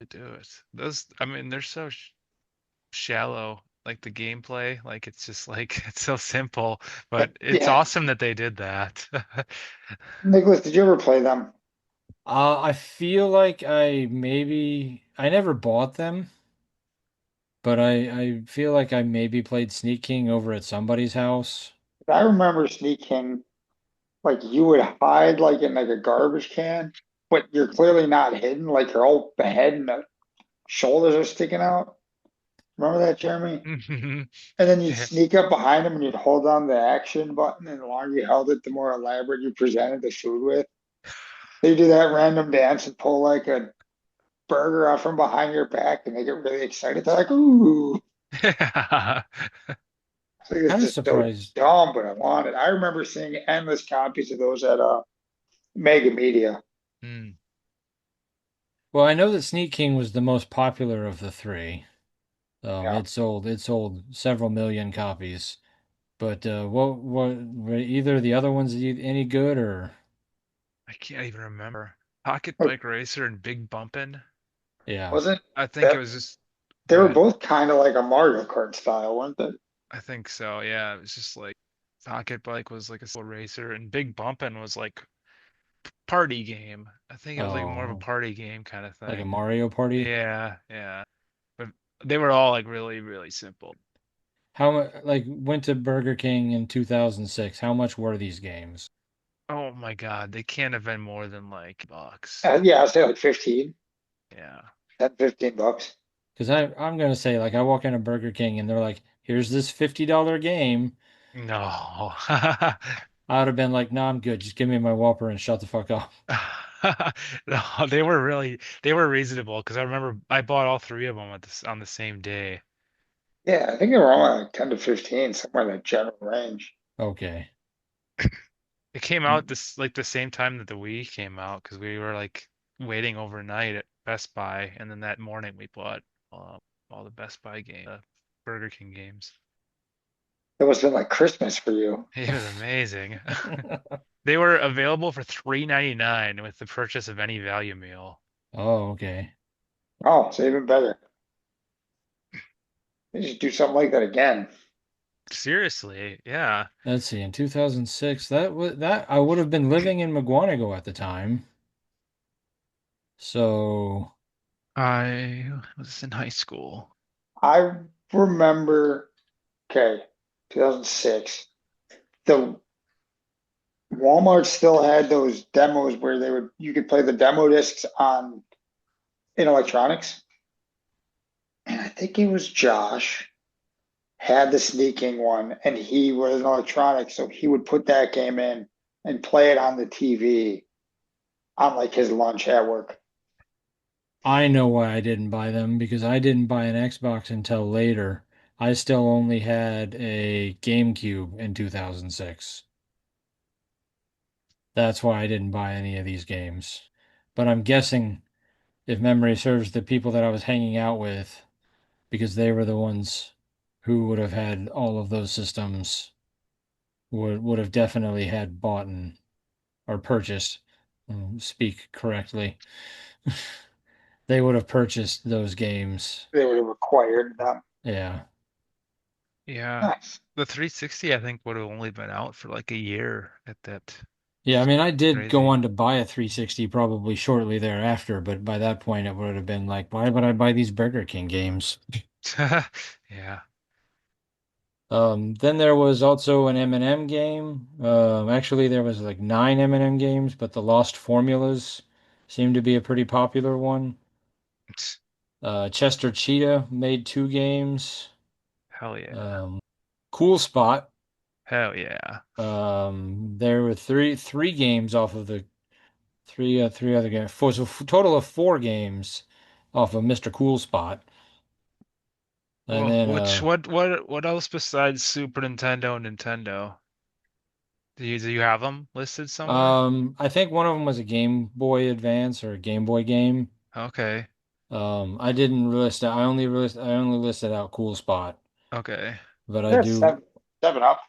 to do it. Those, I mean, they're so sh shallow. like the gameplay. Like it's just like it's so simple, but it's Yeah. awesome that they did that. Nicholas, did you ever play them? I feel like I never bought them, but I feel like I maybe played Sneak King over at somebody's house. I remember sneaking, like you would hide like in like a garbage can, but you're clearly not hidden. Like your whole head and the shoulders are sticking out. Remember that, Jeremy? And then you'd Yeah. sneak up behind him and you'd hold down the action button, and the longer you held it, the more elaborate you presented the food with. They do that random dance and pull like a burger out from behind your back and they get really excited. They're like, ooh. It's like it's Kind of just so surprised. dumb, but I want it. I remember seeing endless copies of those at Mega Media. Hmm. Well, I know that Sneak King was the most popular of the three. Yeah. It sold several million copies. But what were either of the other ones any good or I can't even remember. Pocket But Bike Racer and Big Bumpin'. yeah. Was it? I think it that was just they were good. both kind of like a Mario Kart style, weren't they? I think so. Yeah, it was just like Pocket Bike was like a slow racer, and Big Bumpin' was like party game. I think it was like more of a Oh, party game kind of like a thing. Mario Party? Yeah, yeah. But they were all like really, really simple. How like went to Burger King in 2006. How much were these games? Oh my God, they can't have been more than like bucks. Yeah, I'd say like 15, Yeah. 10, $15. Because I'm gonna say like I walk into Burger King and they're like, here's this $50 game. No. I would have been like, no, I'm good. Just give me my Whopper and shut the fuck up. No, they were reasonable because I remember I bought all three of them at this on the same day. Yeah, I think they were only like 10 to 15, somewhere in that general range. Okay. It came out this like the same time that the Wii came out because we were like waiting overnight at Best Buy, and then that morning we bought all the Best Buy game, Burger King games. It must have been like Christmas for you. It was amazing. They were available for $3.99 with the purchase of any value meal. Oh, okay. Oh, so even better. They should do something like that again. Seriously, yeah. Let's see. In 2006, that I would have been living in McGuanago at the time. So I was in high school. I remember, okay, 2006. The Walmart still had those demos where you could play the demo discs on in electronics. And I think it was Josh had the sneaking one and he was an electronic, so he would put that game in and play it on the TV on like his lunch at work. I know why I didn't buy them because I didn't buy an Xbox until later. I still only had a GameCube in 2006. That's why I didn't buy any of these games. But I'm guessing, if memory serves, the people that I was hanging out with, because they were the ones who would have had all of those systems, would have definitely had bought or purchased, speak correctly. They would have purchased those games. They would have required them. Yeah. Yeah. Nice. The 360 I think would have only been out for like a year at that. Yeah, I mean, I did go Crazy. on to buy a 360 probably shortly thereafter, but by that point it would have been like, why would I buy these Burger King games? Yeah. Then there was also an M&M game. Actually, there was like nine M&M games, but the Lost Formulas seemed to be a pretty popular one. Chester Cheetah made two games. Hell yeah. Um, Cool Spot. Hell yeah. There were three games off of the three other games. So total of four games off of Mr. Cool Spot. And Well, then what else besides Super Nintendo and Nintendo? Do you have them listed somewhere? I think one of them was a Game Boy Advance or a Game Boy game. Okay. I didn't list I only listed out Cool Spot, Okay. but I There's do, seven up.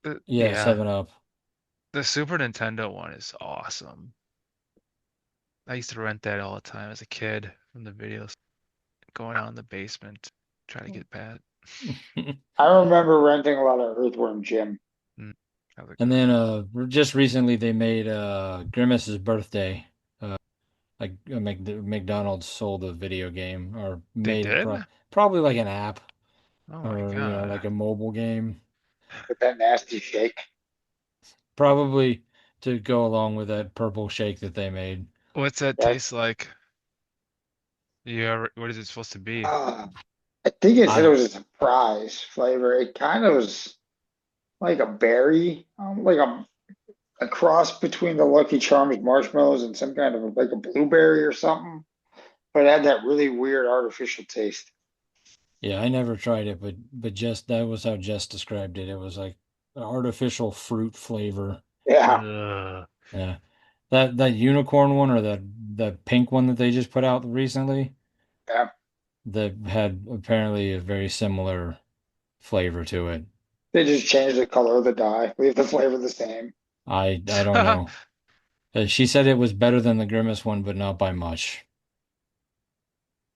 yeah, Yeah. 7 Up. The Super Nintendo one is awesome. I used to rent that all the time as a kid from the videos, going out in the basement, trying to get past. I remember renting a lot of Earthworm Jim. Mm, that was a And good then one. just recently they made Grimace's birthday. Like McDonald's sold a video game or They made did? probably like an app Oh my or God. like a mobile game, With that nasty shake. probably to go along with that purple shake that they made. What's that That taste like? Yeah, what is it supposed to be? uh, I think it said it I was a surprise flavor. It kind of was like a berry, like a cross between the Lucky Charms marshmallows and some kind of like a blueberry or something. But it had that really weird artificial taste. Yeah, I never tried it, but just that was how Jess described it. It was like an artificial fruit flavor. Yeah, Ugh. Yeah. That unicorn one or that pink one that they just put out recently yeah. that had apparently a very similar flavor to it. They just changed the color of the dye, leave the flavor the same. I don't know. She said it was better than the Grimace one, but not by much.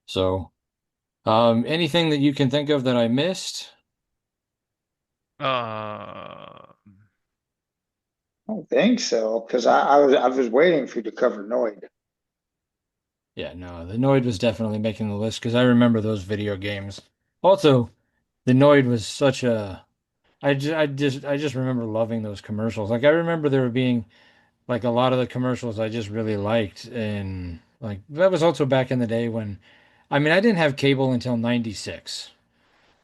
So, anything that you can think of that I missed? Uh, I don't think so, because I was waiting for you to cover Noid. Yeah, no, the Noid was definitely making the list because I remember those video games. Also, the Noid was such a I just remember loving those commercials. Like I remember there being like a lot of the commercials I just really liked and like that was also back in the day when I mean I didn't have cable until 96.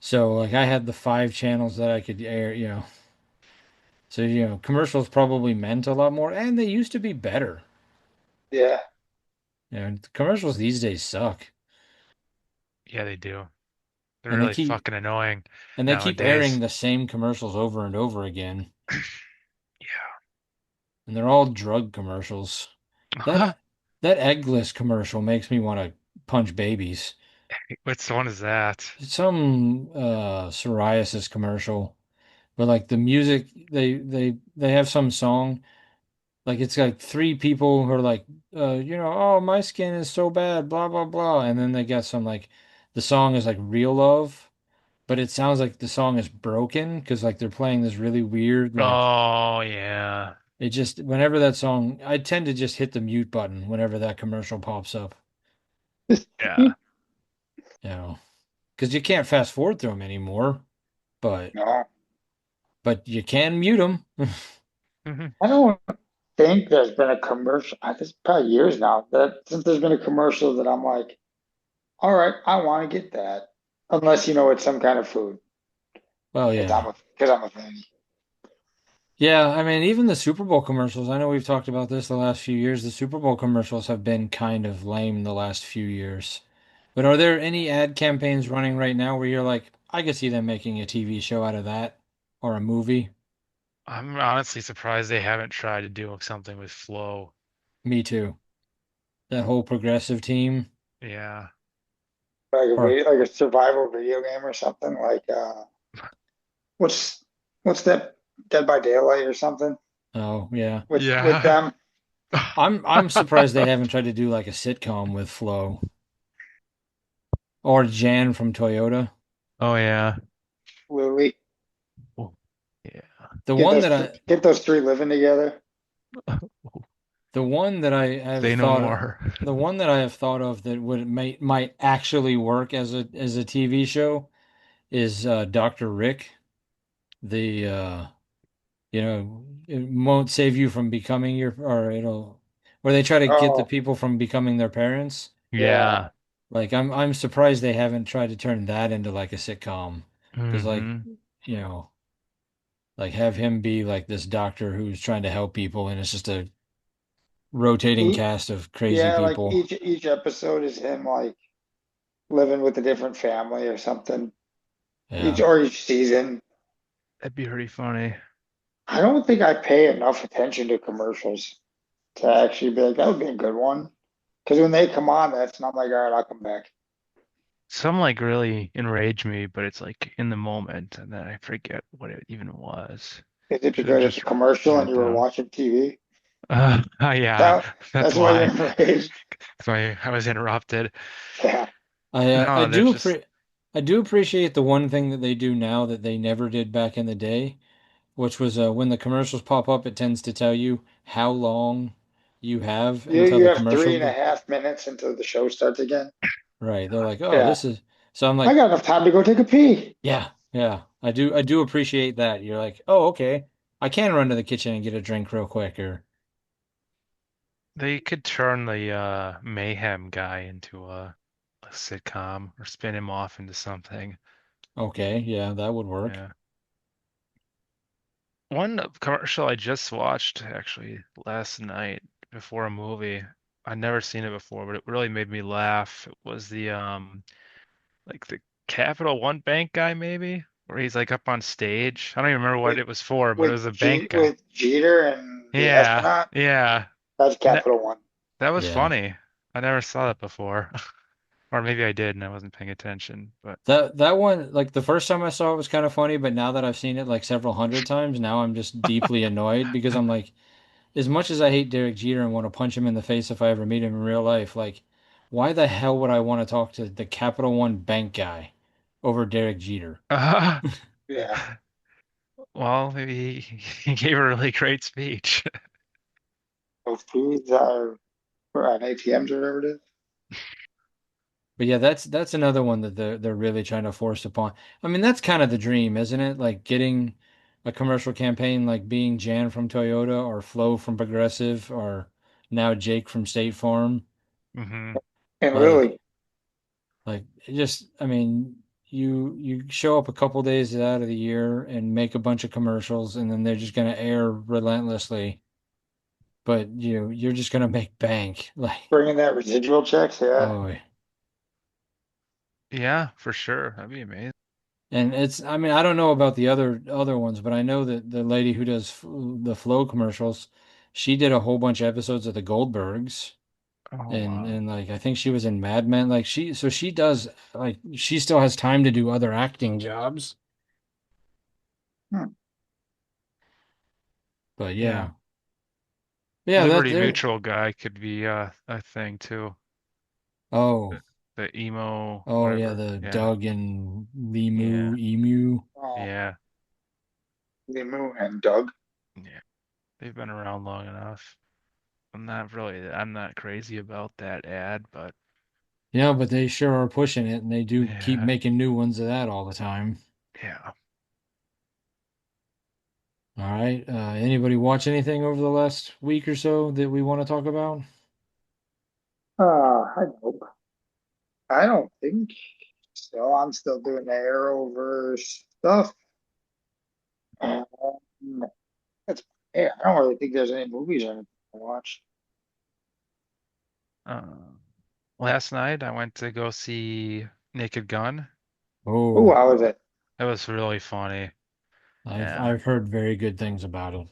So like I had the five channels that I could air. So commercials probably meant a lot more and they used to be better. Yeah, The commercials these days suck. yeah, they do. They're And they really keep fucking annoying and they keep airing nowadays. the same commercials over and over again. Yeah. And they're all drug commercials. That that eggless commercial makes me want to punch babies. Which one is that? It's some psoriasis commercial, but like the music they have some song like it's like three people who are like oh my skin is so bad blah blah blah and then they got some like the song is like real love, but it sounds like the song is broken because like they're playing this really weird like Oh, yeah. it just whenever that song I tend to just hit the mute button whenever that commercial pops up, Yeah. you know, because you can't fast forward through them anymore, but no, you can mute them. Mhm. I don't think there's been a commercial. This is probably years now that since there's been a commercial that I'm like, all right, I want to get that, unless it's some kind of food. Well, yeah. Because I'm a fan. Yeah, I mean, even the Super Bowl commercials, I know we've talked about this the last few years. The Super Bowl commercials have been kind of lame the last few years. But are there any ad campaigns running right now where you're like, I could see them making a TV show out of that or a movie? I'm honestly surprised they haven't tried to do something with Flow. Me too. That whole progressive team Yeah. or Like a survival video game or something. Like what's what's that Dead by Daylight or something oh, yeah. with Yeah. them, I'm surprised they haven't tried to do like a sitcom with Flo or Jan from Toyota. Oh, yeah. Louie. Oh, yeah. The one that Get those three living together. the one that I have Say no thought more. the one that I have thought of that might actually work as a TV show is Dr. Rick. The it won't save you from becoming your or it'll where they try to get the Oh people from becoming their parents. yeah. Yeah. Like I'm surprised they haven't tried to turn that into like a sitcom because like Hmm. you know like have him be like this doctor who's trying to help people and it's just a rotating E- cast of crazy yeah, like people. each episode is him like living with a different family or something. Yeah. Each season. That'd be pretty funny. I don't think I pay enough attention to commercials to actually be like, that would be a good one. Because when they come on, that's not like, all right, I'll come back. Some like really enrage me, but it's like in the moment, and then I forget what it even was. Is it Should have because it's a just commercial written and it you were down. watching TV? Yeah, That that's that's why you're why. enraged. That's why I was interrupted. Yeah. I No, there's do just appre I do appreciate the one thing that they do now that they never did back in the day, which was when the commercials pop up, it tends to tell you how long you have until You the have commercial. 3.5 minutes until the show starts again. Right. They're like, oh, Yeah, this is. So I'm I like, got enough time to go take a pee. yeah, yeah. I do appreciate that. You're like, oh, okay. I can run to the kitchen and get a drink real quick, or They could turn the mayhem guy into a sitcom or spin him off into something. okay, yeah, that would work. Yeah. One commercial I just watched actually last night before a movie. I'd never seen it before, but it really made me laugh. It was the like the Capital One Bank guy maybe, where he's like up on stage. I don't even remember what with it was for, but it was a bank guy. With Jeter and the Yeah, astronaut. yeah. That's And that, Capital One. that was Yeah. funny. I never saw that before. Or maybe I did and I wasn't paying attention. But That one, like the first time I saw it was kind of funny, but now that I've seen it like several hundred times, now I'm just deeply annoyed because I'm like, as much as I hate Derek Jeter and want to punch him in the face if I ever meet him in real life, like, why the hell would I want to talk to the Capital One bank guy over Derek Jeter? Yeah. well, maybe he gave a really great speech. Those fees are on ATMs or whatever it is. But yeah, that's another one that they're really trying to force upon. I mean, that's kind of the dream, isn't it? Like getting a commercial campaign like being Jan from Toyota or Flo from Progressive or now Jake from State Farm. hmm And Like Lily, like it just I mean, you show up a couple days out of the year and make a bunch of commercials and then they're just gonna air relentlessly, but you're just gonna make bank. Like, bringing that residual checks. Yeah. oh. Yeah, for sure. That'd be amazing. And it's, I mean, I don't know about the other ones, but I know that the lady who does the Flow commercials, she did a whole bunch of episodes of the Goldbergs, Oh and wow. like I think she was in Mad Men. Like so she does like she still has time to do other acting jobs. Hmm. But Yeah. yeah, that Liberty there. Mutual guy could be a thing too. Oh, The emo, oh yeah, whatever. the Yeah. Doug and Yeah. Emu. Oh, Yeah. Limu and Doug. Yeah. They've been around long enough. I'm not crazy about that ad, but Yeah, but they sure are pushing it, and they do keep yeah. making new ones of that all the time. Yeah. All right. Anybody watch anything over the last week or so that we want to talk about? I know. I don't think so. I'm still doing the Arrowverse stuff. Um, that's yeah. I don't really think there's any movies or anything to watch. Uh, Last night I went to go see Naked Gun. Oh, Oh, how is it? It was really funny. Yeah. I've heard very good things about it.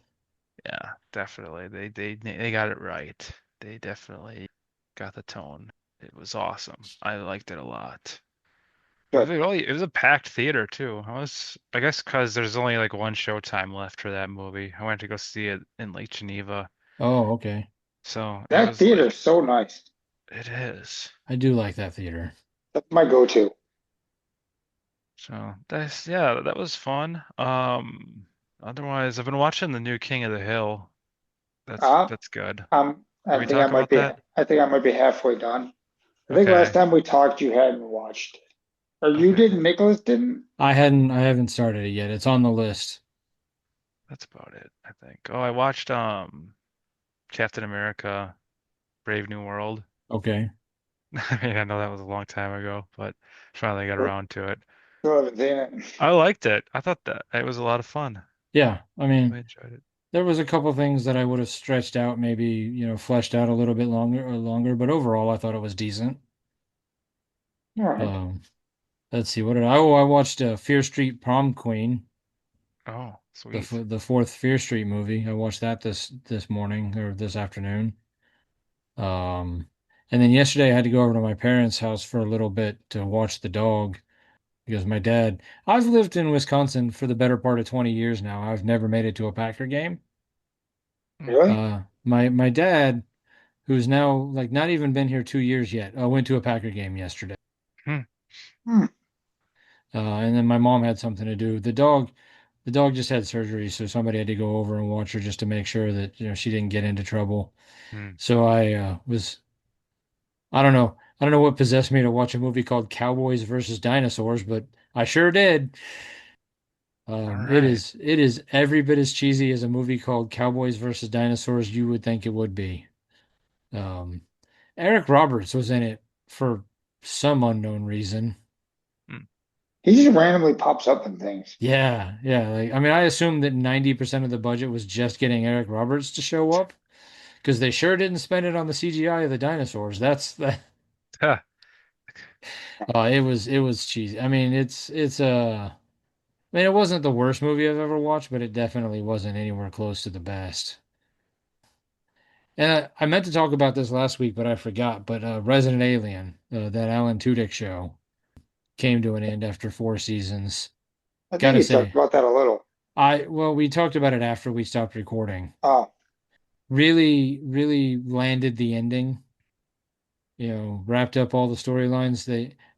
Yeah, definitely. They got it right. They definitely got the tone. It was awesome. I liked it a lot. Good. It was a packed theater too. I guess because there's only like one showtime left for that movie. I went to go see it in Lake Geneva. Oh, okay. So it That was like, theater is so nice. it is. I do like that theater. That's my go-to. So yeah, that was fun. Otherwise, I've been watching the new King of the Hill. Uh, That's good. Did I we think I talk might about be. that? I think I might be halfway done. I think last Okay. time we talked, you hadn't watched, or you Okay. didn't. Nicholas didn't. I haven't started it yet. It's on the list. That's about it, I think. Oh, I watched Captain America Brave New World. Okay. I mean, I know that was a long time ago, but finally got Still around to it. haven't seen it. I liked it. I thought that it was a lot of fun. Yeah, I I mean, enjoyed it. there was a couple things that I would have stretched out, maybe, fleshed out a little bit longer, but overall I thought it was decent. All right. Um, let's see, what did I watched Fear Street Prom Queen, Oh, sweet. the fourth Fear Street movie. I watched that this morning or this afternoon. Um, and then yesterday I had to go over to my parents' house for a little bit to watch the dog because I've lived in Wisconsin for the better part of 20 years now. I've never made it to a Packer game. Hmm. Really? My dad, who's now like not even been here 2 years yet, went to a Packer game yesterday. Hmm. Hmm. And then my mom had something to do. The dog just had surgery, so somebody had to go over and watch her just to make sure that she didn't get into trouble. Hmm. So I don't know what possessed me to watch a movie called Cowboys versus Dinosaurs, but I sure did. All right. It is every bit as cheesy as a movie called Cowboys versus Dinosaurs you would think it would be. Um, Eric Roberts was in it for some unknown reason. Hmm. He just randomly pops up in things. Yeah, yeah. Like, I mean, I assume that 90% of the budget was just getting Eric Roberts to show up because they sure didn't spend it on the CGI of the dinosaurs. That's that. Huh. It was cheesy. I mean, I mean, it wasn't the worst movie I've ever watched, but it definitely wasn't anywhere close to the best. And I meant to talk about this last week, but I forgot. But Resident Alien, that Alan Tudyk show, came to an end after 4 seasons. I think Gotta you talked say, about that a little. well, we talked about it after we stopped recording. Oh, Really, really landed the ending. Wrapped up all the storylines.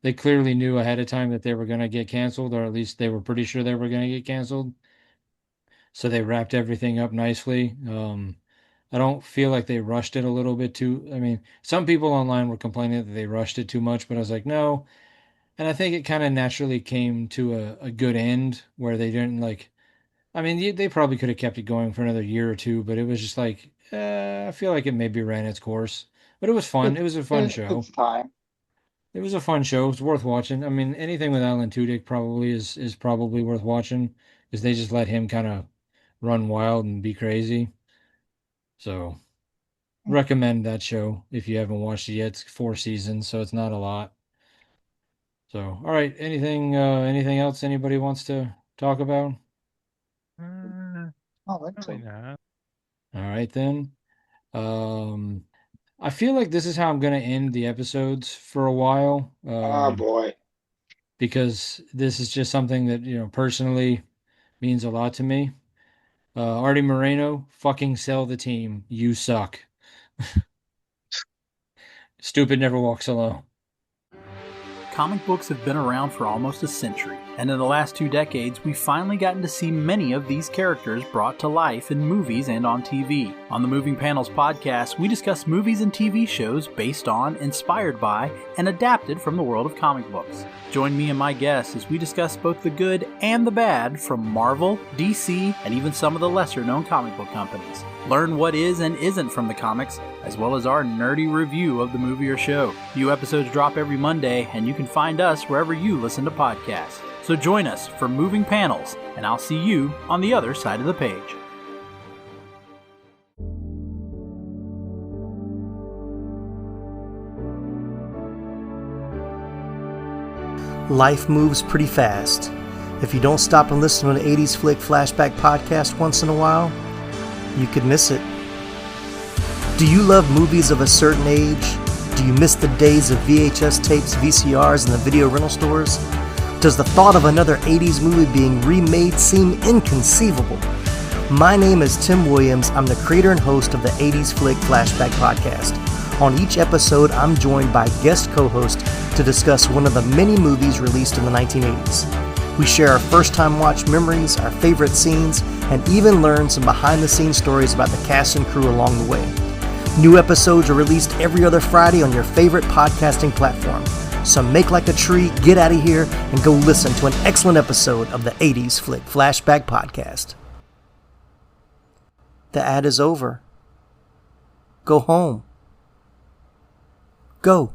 They clearly knew ahead of time that they were going to get canceled, or at least they were pretty sure they were going to get canceled. So they wrapped everything up nicely. I don't feel like they rushed it a little bit too. I mean, some people online were complaining that they rushed it too much, but I was like, no. And I think it kind of naturally came to a good end where they didn't like. I mean, they probably could have kept it going for another year or two, but it was just like, I feel like it maybe ran its course. But it was fun. it, It was a fun it's show. time. It was a fun show. It's worth watching. I mean, anything with Alan Tudyk probably is probably worth watching because they just let him kind of run wild and be crazy. So recommend that show if you haven't watched it yet. It's 4 seasons, so it's not a lot. So, all right, anything else anybody wants to talk about? Uh, I don't think Probably so. not. All right then. Um, I feel like this is how I'm gonna end the episodes for a while. Oh boy. Because this is just something that, personally means a lot to me. Artie Moreno, fucking sell the team. You suck. Stupid never walks alone. Comic books have been around for almost a century, and in the last 2 decades, we've finally gotten to see many of these characters brought to life in movies and on TV. On the Moving Panels podcast, we discuss movies and TV shows based on, inspired by, and adapted from the world of comic books. Join me and my guests as we discuss both the good and the bad from Marvel, DC, and even some of the lesser-known comic book companies. Learn what is and isn't from the comics, as well as our nerdy review of the movie or show. New episodes drop every Monday, and you can find us wherever you listen to podcasts. So join us for Moving Panels, and I'll see you on the other side of the page. Life moves pretty fast. If you don't stop and listen to an 80s Flick Flashback podcast once in a while, you could miss it. Do you love movies of a certain age? Do you miss the days of VHS tapes, VCRs, and the video rental stores? Does the thought of another 80s movie being remade seem inconceivable? My name is Tim Williams. I'm the creator and host of the 80s Flick Flashback podcast. On each episode, I'm joined by guest co-host to discuss one of the many movies released in the 1980s. We share our first-time watch memories, our favorite scenes, and even learn some behind-the-scenes stories about the cast and crew along the way. New episodes are released every other Friday on your favorite podcasting platform. So make like a tree, get out of here, and go listen to an excellent episode of the 80s Flick Flashback podcast. The ad is over. Go home. Go.